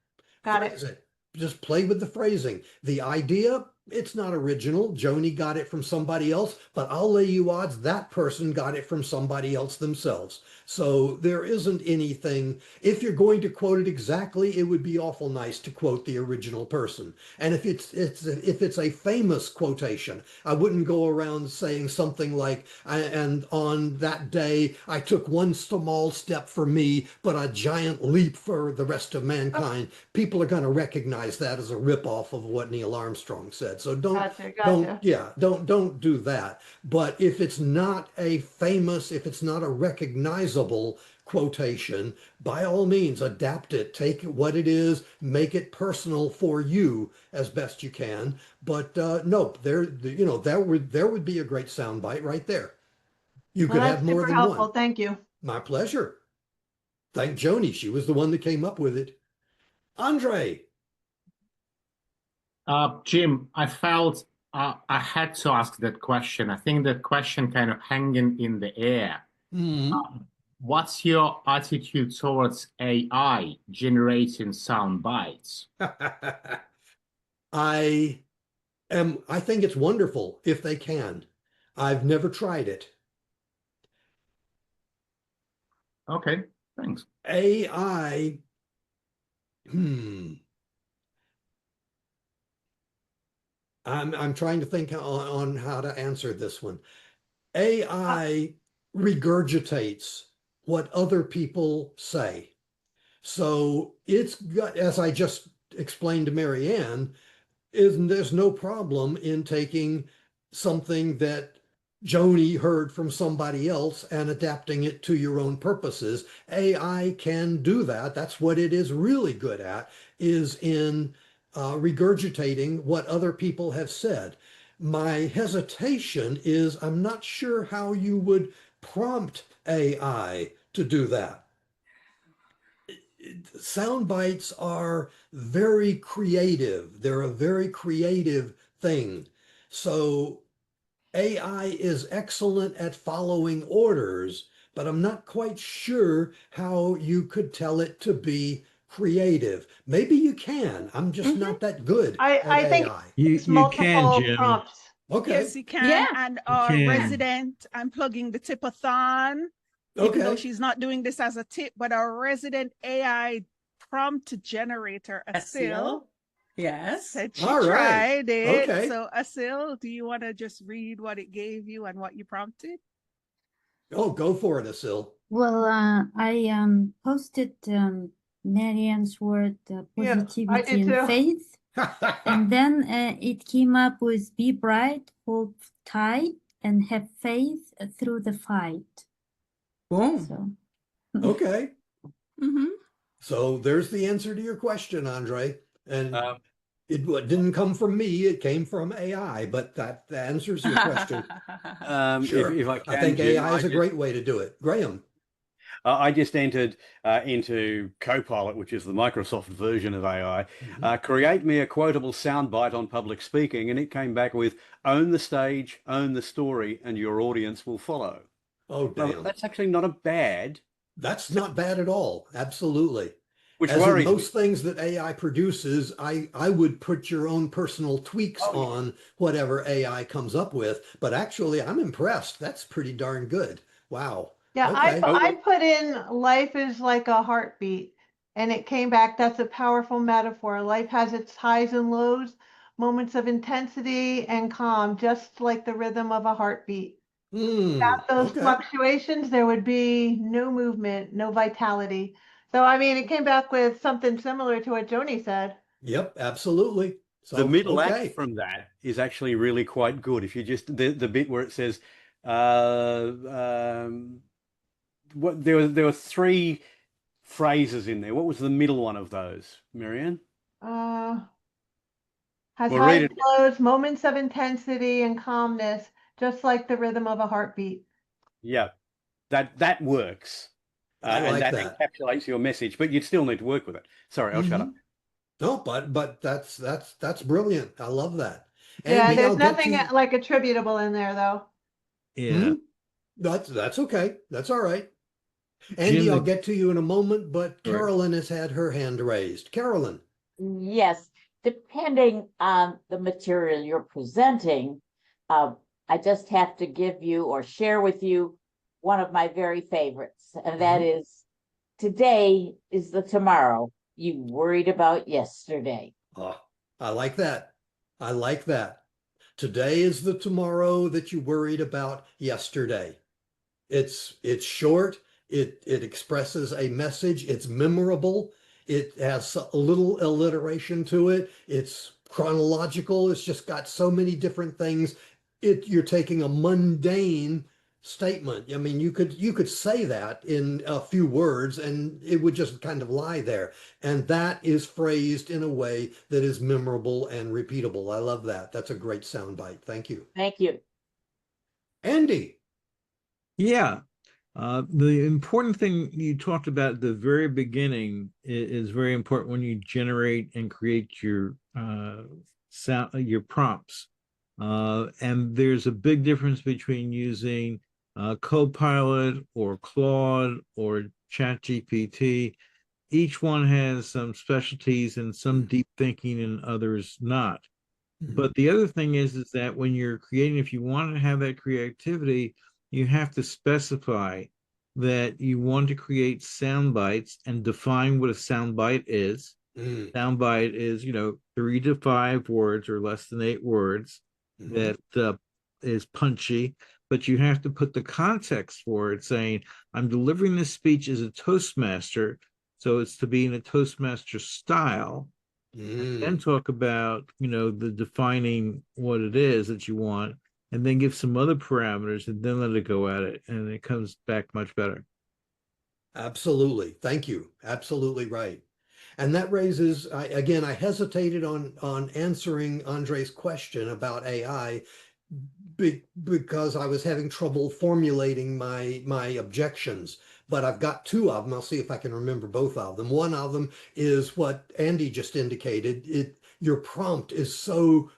Got Phrase it. it. Just play with the phrasing. The idea, it's not original. Joni got it from somebody else, but I'll lay you odds that person got it from somebody else themselves. So there isn't anything. If you're going to quote it exactly, it would be awful nice to quote the original person. And if it's a famous quotation, I wouldn't go around saying something like, and on that day I took one small step for me, but a giant leap for the rest of mankind. People are going to recognize that as a ripoff of what Neil Armstrong said. So Gotcha. don't do that. But if it's not a famous, if it's not a recognizable quotation, by all means adapt it, take what it is, make it personal for you as best you can. But no, there would be a great soundbite right there. You Well, could that's have more super than helpful. one. Thank you. My pleasure. Thank Joni. She was the one that came up with it. Andre. Jim, I felt I had to ask that question. I think that question kind of hanging in the air. What's your attitude towards AI generating sound bites? I think it's wonderful if they can. I've never tried it. Okay, thanks. AI, I'm trying to think on how to answer this one. AI regurgitates what other people say. So it's got, as I just explained to Marianne, there's no problem in taking something that Joni heard from somebody else and adapting it to your own purposes. AI can do that. That's what it is really good at, is in regurgitating what other people have said. My hesitation is I'm not sure how you would prompt AI to do that. Sound bites are very creative. They're a very creative thing. So AI is excellent at following orders, but I'm not quite sure how you could tell it to be creative. Maybe you can. I'm just not that good at I think AI. it's You can, multiple Jim. prompts. Okay. Yes, you can. Yeah, And you our can. resident, I'm plugging the tipathon, even though Okay. she's not doing this as a tip, but our resident AI prompt generator, Asil, Yes. said she All right. tried it. Okay. So Asil, do you want to just read what it gave you and what you prompted? Oh, go for it, Asil. Well, I posted Marianne's word Yeah, I positivity did and too. faith, and then it came up with be bright, hold tight, and have faith through the fight. Boom. So Okay. Mm-hmm. So there's the answer to your question, Andre. And It didn't come from me, it came from AI, but that answers your question. Sure. If I I can, think Jim, AI is a great way to do it. Graham. I just entered into Copilot, which is the Microsoft version of AI. Create me a quotable soundbite on public speaking, and it came back with own the stage, own the story, and your audience will follow. Oh, Now, damn. that's actually not a bad. That's not bad at all. Absolutely. Which As in worries me. most things that AI produces, I would put your own personal tweaks on whatever AI comes up with. But actually, I'm impressed. That's pretty darn good. Wow. Yeah, Okay. I put in life is like a heartbeat, and it came back. That's a powerful metaphor. Life has its highs and lows, moments of intensity and calm, just like the rhythm of a heartbeat. Without those Okay. fluctuations, there would be no movement, no vitality. So, I mean, it came back with something similar to what Joni said. Yep, absolutely. The So, middle act okay. from that is actually really quite good. If you just the bit where it says, uh, what there were three phrases in there. What was the middle one of those, Marianne? Uh, has Well, highs read and it. lows, moments of intensity and calmness, just like the rhythm of a heartbeat. Yeah, that works, I and like that that. encapsulates your message. But you still need to work with it. Sorry, I'll shut up. No, but that's brilliant. I love that. Yeah, Andy, there's I'll get to nothing you. like attributable in there, though. Yeah. That's okay. That's all right. Jim, Andy, I'll get to you in a moment, but Right. Carolyn has had her hand raised. Carolyn. Yes, depending on the material you're presenting, I just have to give you or share with you one of my very favorites, and that is today is the tomorrow you worried about yesterday. Oh, I like that. I like that. Today is the tomorrow that you worried about yesterday. It's short, it expresses a message, it's memorable, it has a little alliteration to it, it's chronological, it's just got so many different things. You're taking a mundane statement. I mean, you could say that in a few words and it would just kind of lie there. And that is phrased in a way that is memorable and repeatable. I love that. That's a great soundbite. Thank you. Thank you. Andy. Yeah. The important thing you talked about at the very beginning is very important when you generate and create your sound, your prompts. And there's a big difference between using Copilot or Claude or ChatGPT. Each one has some specialties and some deep thinking and others not. But the other thing is that when you're creating, if you want to have that creativity, you have to specify that you want to create sound bites and define what a sound bite is. Sound bite is, 3 to 5 words or less than 8 words that is punchy, but you have to put the context for it, saying, I'm delivering this speech as a Toastmaster, so it's to be in a Toastmaster style. Then talk about, the defining what it is that you want, and then give some other parameters and then let it go at it. And it comes back much better. Absolutely. Thank you. Absolutely right. And that raises, again, I hesitated on answering Andre's question about AI because I was having trouble formulating my objections. But I've got two of them. I'll see if I can remember both of them. One of them is what Andy just indicated. Your prompt is so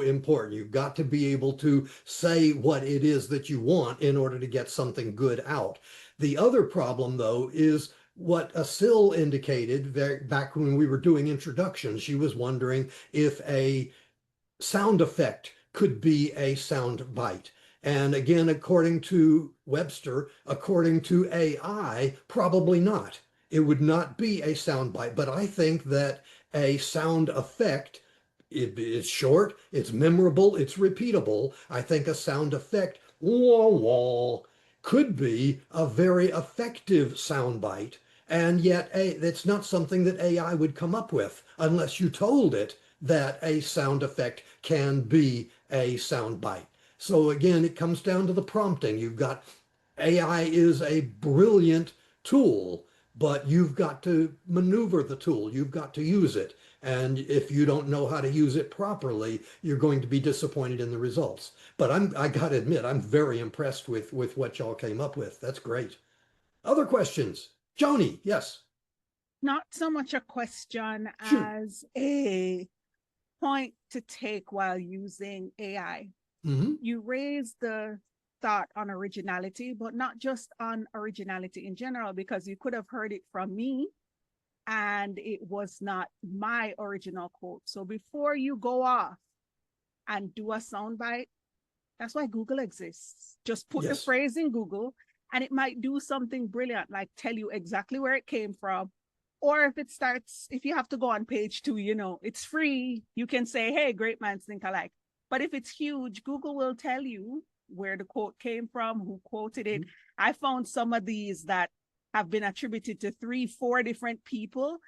important. You've got to be able to say what it is that you want in order to get something good out. The other problem, though, is what Asil indicated back when we were doing introductions. She was wondering if a sound effect could be a sound bite. And again, according to Webster, according to AI, probably not. It would not be a sound bite. But I think that a sound effect, it's short, it's memorable, it's repeatable. I think a sound effect, wah wah, could be a very effective soundbite, and yet it's not something that AI would come up with unless you told it that a sound effect can be a soundbite. So again, it comes down to the prompting. You've got AI is a brilliant tool, but you've got to maneuver the tool. You've got to use it. And if you don't know how to use it properly, you're going to be disappointed in the results. But I got to admit, I'm very impressed with what y'all came up with. That's great. Other questions? Joni, yes. Not so much a question Shoot. as a point to take while using AI. Mm-hmm. You raise the thought on originality, but not just on originality in general, because you could have heard it from me and it was not my original quote. So before you go off and do a soundbite, that's why Google exists. Just put the Yes. phrase in Google and it might do something brilliant, like tell you exactly where it came from. Or if it starts, if you have to go on page 2, you know, it's free. You can say, hey, great minds think alike. But if it's huge, Google will tell you where the quote came from, who quoted it. I found some of these that have been attributed to 3-4 different people.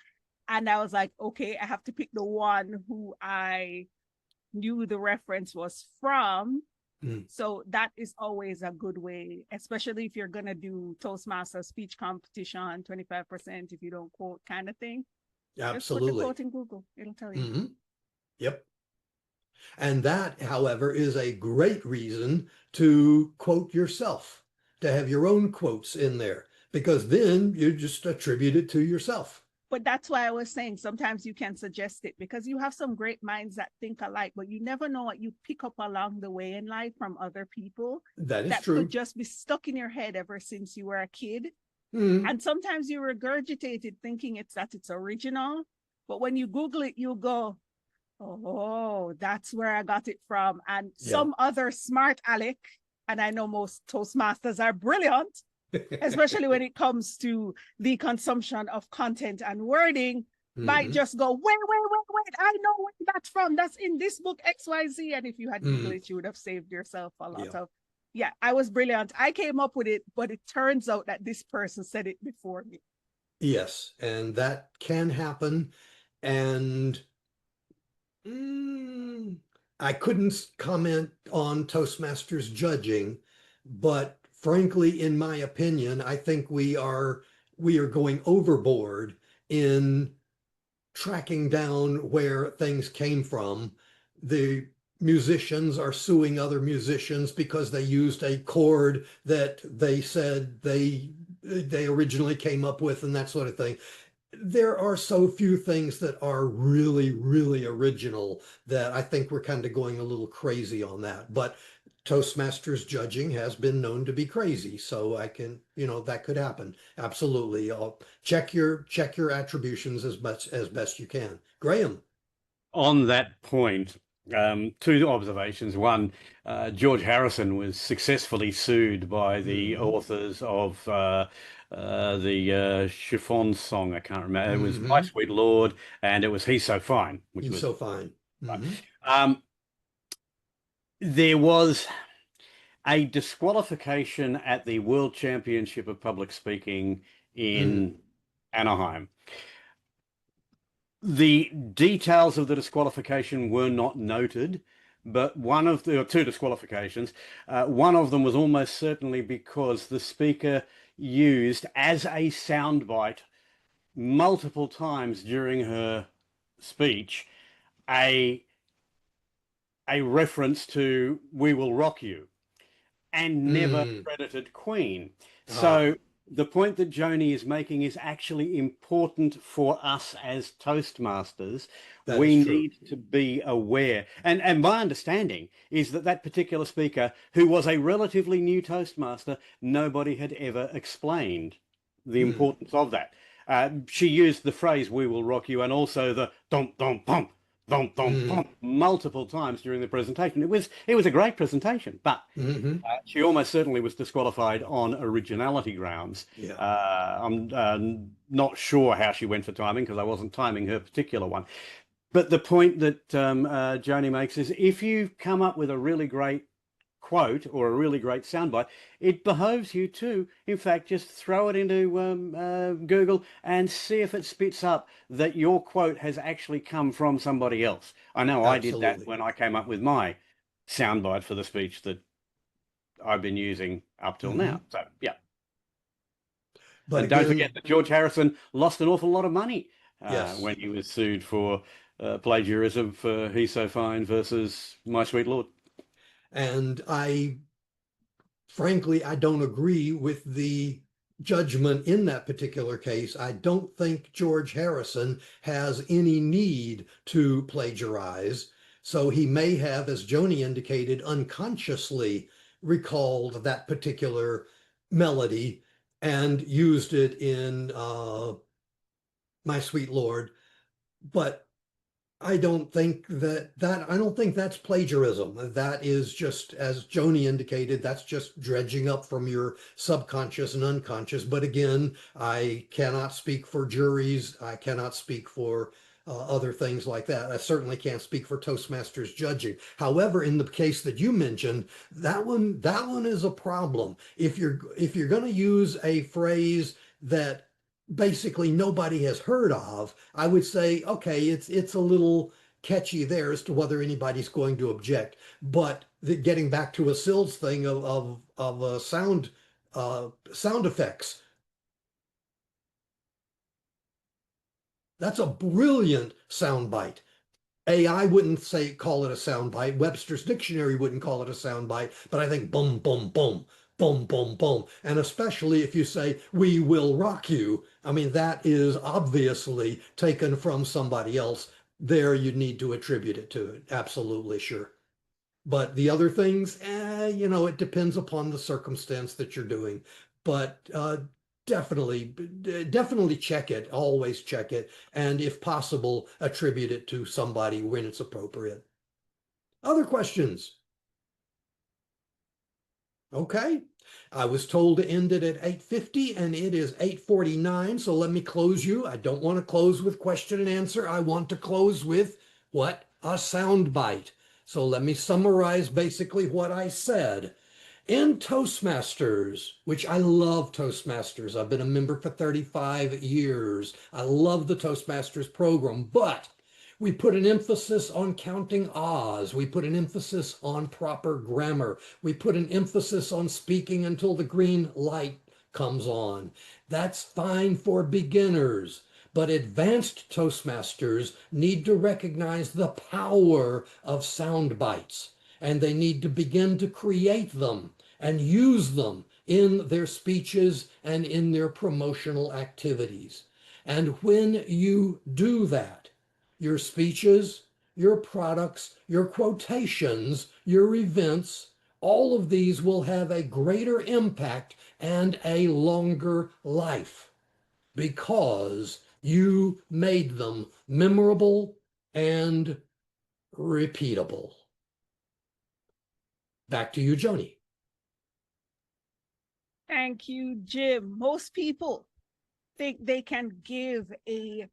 And I was like, okay, I have to pick the one who I knew the reference was from. So that is always a good way, especially if you're going to do Toastmaster speech competition, 25% if you don't quote kind of thing. Absolutely. Just put the quote in Google. It'll tell you. Mm-hmm. Yep. And that, however, is a great reason to quote yourself, to have your own quotes in there, because then you just attribute it to yourself. But that's why I was saying sometimes you can suggest it, because you have some great minds that think alike, but you never know what you pick up along the way in life from other people. That is that true. could just be stuck in your head ever since you were a kid. Mm-hmm. And sometimes you regurgitate it thinking it's original. But when you Google it, you go, oh, that's where I got it from. And some other smart aleck, and I know most Toastmasters are brilliant, especially when it comes to the consumption of content and wording, might just go, wait, I know where that's from. That's in this book, XYZ. And if you had Googled it, you would have saved yourself a lot of, I was brilliant. I came up with it, but it turns out that this person said it before me. Yes, and that can happen. And I couldn't comment on Toastmasters judging, but frankly, in my opinion, I think we are going overboard in tracking down where things came from. The musicians are suing other musicians because they used a chord that they said they originally came up with and that sort of thing. There are so few things that are really, really original that I think we're kind of going a little crazy on that. But Toastmasters judging has been known to be crazy, so I can, that could happen. Absolutely. I'll check your attributions as best you can. Graham. On that point, 2 observations. One, George Harrison was successfully sued by the authors of the Chiffon song. I can't remember. It was My Sweet Lord, and it was He's So Fine, which He's was So Fine. There was a disqualification at the World Championship of Public Speaking in Anaheim. The details of the disqualification were not noted, but there were 2 disqualifications. One of them was almost certainly because the speaker used as a soundbite multiple times during her speech a reference to We Will Rock You and never credited Queen. So the point that Joni is making is actually important for us as Toastmasters. We need to be aware. And my understanding is that particular speaker, who was a relatively new Toastmaster, nobody had ever explained the importance of that. She used the phrase, we will rock you, and also the dum, dum, pump, dum, dum, pump, multiple times during the presentation. It was a great presentation, but she almost certainly was disqualified on originality grounds. I'm not sure how she went for timing because I wasn't timing her particular one. But the point that Joni makes is if you come up with a really great quote or a really great soundbite, it behoves you to, in fact, just throw it into Google and see if it spits up that your quote has actually come from somebody else. I know I did that when I came up with my soundbite for the speech that I've been using up till now. So, yeah. But don't forget that George Harrison lost an awful lot of money Yes. when he was sued for plagiarism for He's So Fine versus My Sweet Lord. And frankly, I don't agree with the judgment in that particular case. I don't think George Harrison has any need to plagiarize. So he may have, as Joni indicated, unconsciously recalled that particular melody and used it in My Sweet Lord. But I don't think I don't think that's plagiarism. That is just, as Joni indicated, that's just dredging up from your subconscious and unconscious. But again, I cannot speak for juries. I cannot speak for other things like that. I certainly can't speak for Toastmasters judging. However, in the case that you mentioned, that one is a problem. If you're going to use a phrase that basically nobody has heard of, I would say, okay, it's a little catchy there as to whether anybody's going to object. But getting back to a Sills thing of sound effects, that's a brilliant soundbite. AI wouldn't call it a soundbite. Webster's dictionary wouldn't call it a soundbite, but I think boom, boom, boom, boom, boom, boom. And especially if you say, we will rock you. I mean, that is obviously taken from somebody else. There you need to attribute it to it. Absolutely, sure. But the other things, it depends upon the circumstance that you're doing. But definitely check it. Always check it. And if possible, attribute it to somebody when it's appropriate. Other questions? Okay. I was told to end it at 8:50 and it is 8:49. So let me close you. I don't want to close with question and answer. I want to close with what? A sound bite. So let me summarize basically what I said. In Toastmasters, which I love Toastmasters. I've been a member for 35 years. I love the Toastmasters program, but we put an emphasis on counting ahs. We put an emphasis on proper grammar. We put an emphasis on speaking until the green light comes on. That's fine for beginners, but advanced Toastmasters need to recognize the power of sound bites, and they need to begin to create them and use them in their speeches and in their promotional activities. And when you do that, your speeches, your products, your quotations, your events, all of these will have a greater impact and a longer life because you made them memorable and repeatable. Back to you, Joni. Thank you, Jim. Most people think they can give a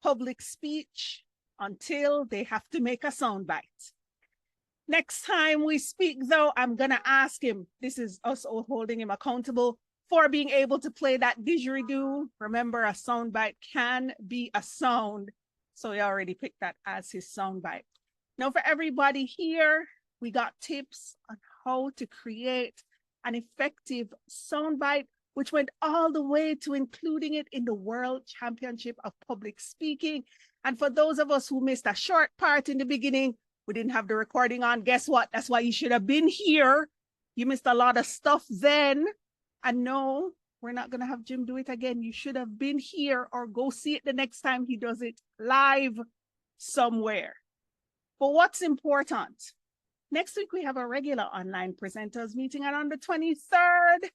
public speech until they have to make a soundbite. Next time we speak, though, I'm going to ask him, this is us all holding him accountable for being able to play that didgeridoo. Remember, a soundbite can be a sound. So he already picked that as his soundbite. Now, for everybody here, we got tips on how to create an effective soundbite, which went all the way to including it in the World Championship of Public Speaking. And for those of us who missed a short part in the beginning, we didn't have the recording on. Guess what? That's why you should have been here. You missed a lot of stuff then. And no, we're not going to have Jim do it again. You should have been here or go see it the next time he does it live somewhere. But what's important? Next week, we have a regular online presenters meeting, and on the 23rd,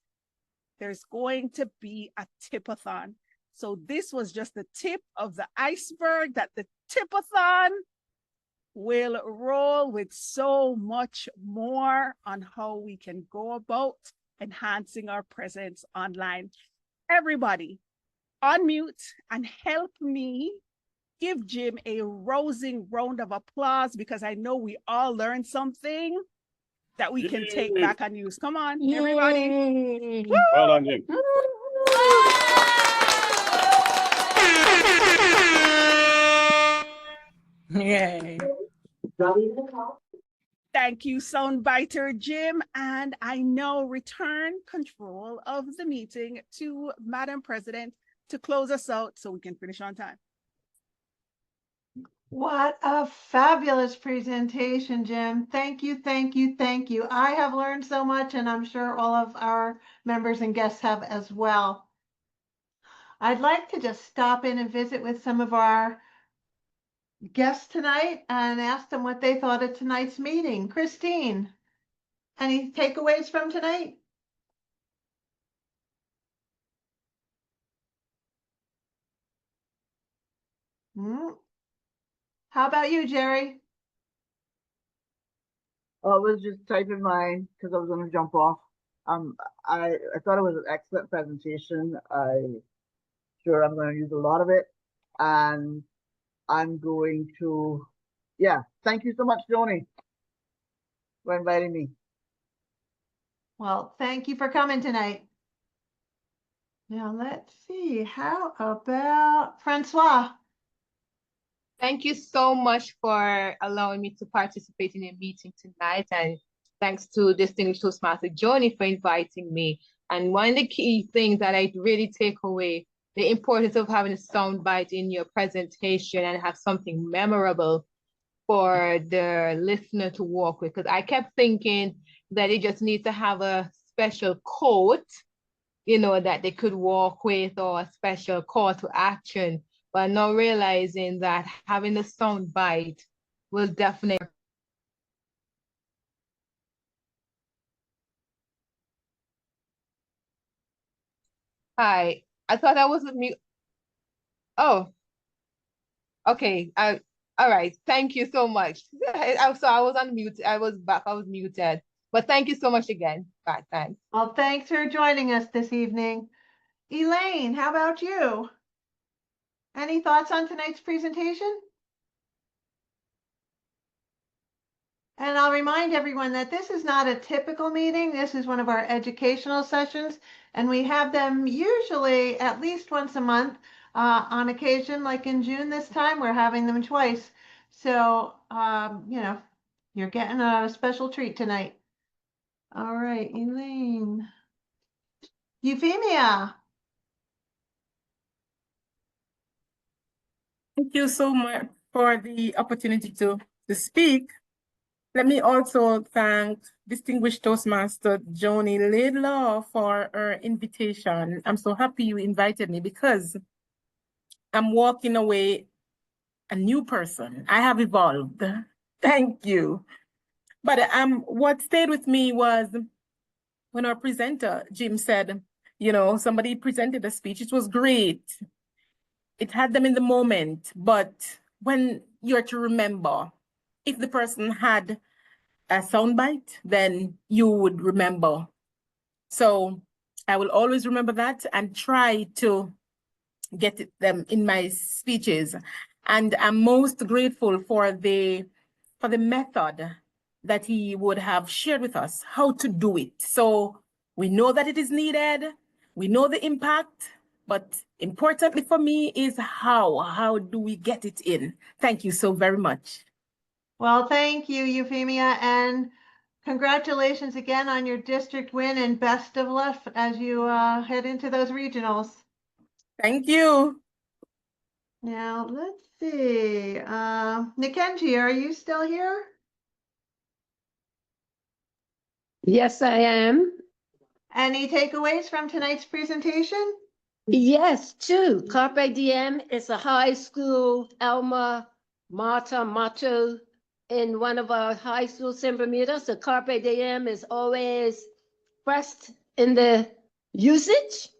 there's going to be a tip-a-thon. So this was just the tip of the iceberg that the tip-a-thon will roll with so much more on how we can go about enhancing our presence online. Everybody, unmute and help me give Jim a rousing round of applause, because I know we all learned something that we can take back and use. Come on, everybody. Well done, Jim. Yay. Thank you, Soundbiter Jim. And I now return control of the meeting to Madam President to close us out so we can finish on time. What a fabulous presentation, Jim. Thank you, thank you, thank you. I have learned so much, and I'm sure all of our members and guests have as well. I'd like to just stop in and visit with some of our guests tonight and ask them what they thought of tonight's meeting. Christine, any takeaways from tonight? Hmm. How about you, Jerry? I was just typing mine because I was going to jump off. I thought it was an excellent presentation. I'm sure I'm going to use a lot of it, and I'm going to, yeah. Thank you so much, Joni, for inviting me. Well, thank you for coming tonight. Now let's see. How about Francois? Thank you so much for allowing me to participate in a meeting tonight. And thanks to distinguished Toastmaster Joni for inviting me. And one of the key things that I really take away, the importance of having a soundbite in your presentation and have something memorable for the listener to walk with. Because I kept thinking that it just needs to have a special quote, you know, that they could walk with, or a special call to action. But not realizing that having a sound bite will definitely. Hi, I thought I was mute. Oh, okay. All right. Thank you so much. So I was on mute. I was back. I was muted. But thank you so much again. Bye. Thanks. Well, thanks for joining us this evening. Elaine, how about you? Any thoughts on tonight's presentation? And I'll remind everyone that this is not a typical meeting. This is one of our educational sessions, and we have them usually at least once a month. On occasion, like in June this time, we're having them twice. So, you know, you're getting a special treat tonight. All right, Elaine. Euphemia. Thank you so much for the opportunity to speak. Let me also thank distinguished Toastmaster Joni Laidlaw for her invitation. I'm so happy you invited me because I'm walking away a new person. I have evolved. Thank you. But what stayed with me was when our presenter, Jim, said, you know, somebody presented a speech. It was great. It had them in the moment, but when you're to remember, if the person had a soundbite, then you would remember. So I will always remember that and try to get them in my speeches. And I'm most grateful for the method that he would have shared with us, how to do it. So we know that it is needed, we know the impact, but importantly for me is how do we get it in? Thank you so very much. Well, thank you, Euphemia, and congratulations again on your district win, and best of luck as you head into those regionals. Thank you. Now, let's see. Nikenji, are you still here? Yes, I am. Any takeaways from tonight's presentation? Yes, two. Carpe Diem is a high school alma mater motto in one of our high schools in Bermuda. So Carpe Diem is always pressed in the usage.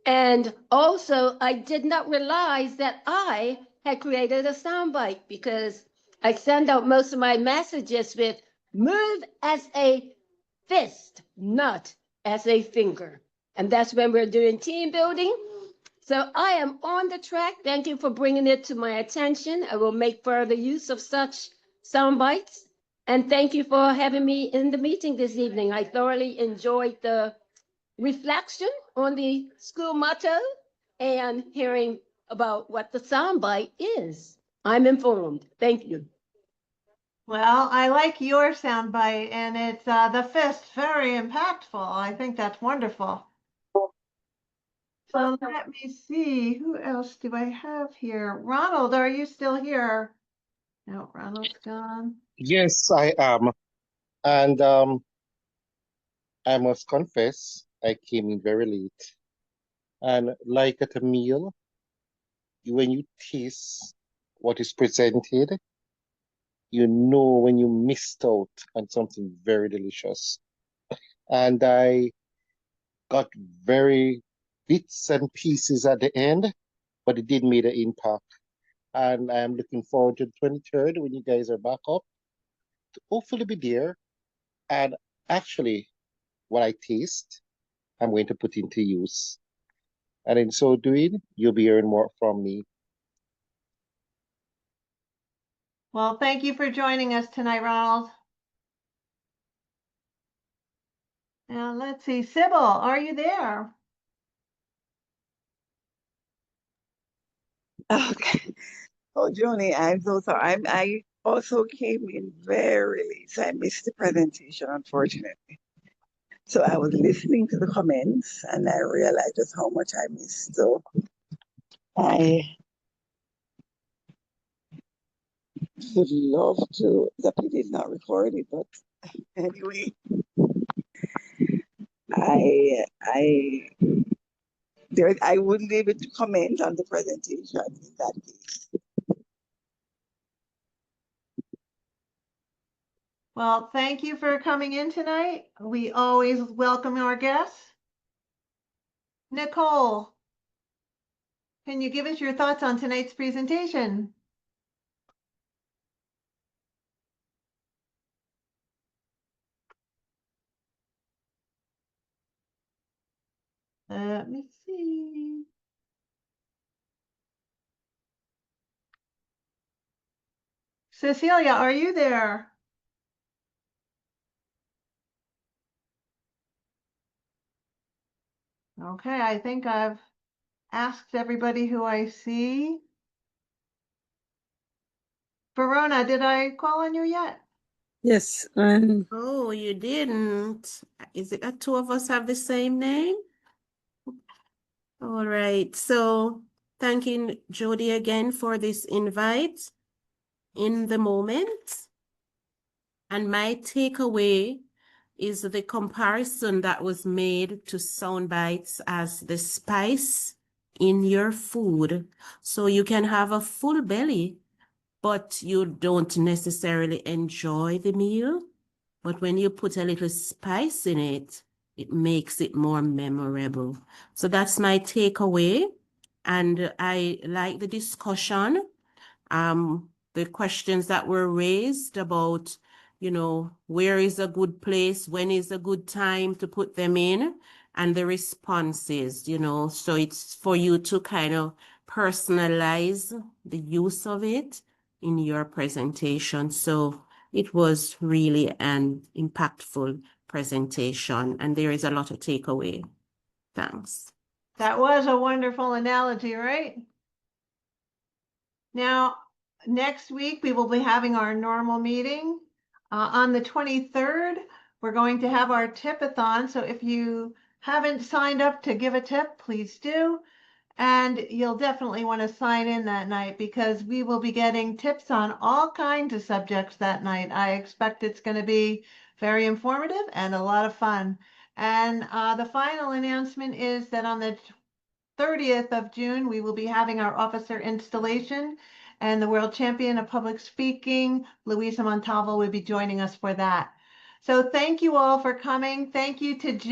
And also, I did not realize that I had created a soundbite because I send out most of my messages with move as a fist, not as a finger. And that's when we're doing team building. So I am on the track. Thank you for bringing it to my attention. I will make further use of such sound bites. And thank you for having me in the meeting this evening. I thoroughly enjoyed the reflection on the school motto and hearing about what the sound bite is. I'm informed. Thank you. Well, I like your soundbite, and it's the fist, very impactful. I think that's wonderful. So let me see, who else do I have here? Ronald, are you still here? Now Ronald's gone. Yes, I am. And I must confess, I came in very late. And like at a meal, when you taste what is presented, you know when you missed out on something very delicious. And I got very bits and pieces at the end, but it did make an impact. And I'm looking forward to the 23rd when you guys are back up to hopefully be there. And actually, what I taste, I'm going to put into use. And in so doing, you'll be hearing more from me. Well, thank you for joining us tonight, Ronald. Now let's see, Sybil, are you there? Okay. Oh, Joni, I'm so sorry. I also came in very late, so I missed the presentation, unfortunately. So I was listening to the comments and I realized just how much I missed. So I would love to, the pity is not recorded, but anyway, I would leave it to comment on the presentation in that case. Well, thank you for coming in tonight. We always welcome our guests. Nicole, can you give us your thoughts on tonight's presentation? Let me see. Cecilia, are you there? Okay, I think I've asked everybody who I see. Verona, did I call on you yet? Yes. Oh, you didn't. Is it that two of us have the same name? All right. So thanking Jody again for this invite in the moment. And my takeaway is the comparison that was made to Soundbites as the spice in your food. So you can have a full belly, but you don't necessarily enjoy the meal. But when you put a little spice in it, it makes it more memorable. So that's my takeaway. And I like the discussion, the questions that were raised about, where is a good place, when is a good time to put them in, and the responses, so it's for you to kind of personalize the use of it in your presentation. So it was really an impactful presentation, and there is a lot of takeaway. Thanks. That was a wonderful analogy, right? Now, next week, we will be having our normal meeting. On the 23rd, we're going to have our tip-a-thon. So if you haven't signed up to give a tip, please do. And you'll definitely want to sign in that night because we will be getting tips on all kinds of subjects that night. I expect it's going to be very informative and a lot of fun. And the final announcement is that on the 30th of June, we will be having our officer installation, and the world champion of public speaking, Luisa Montalvo, will be joining us for that. So thank you all for coming. Thank you to Jim.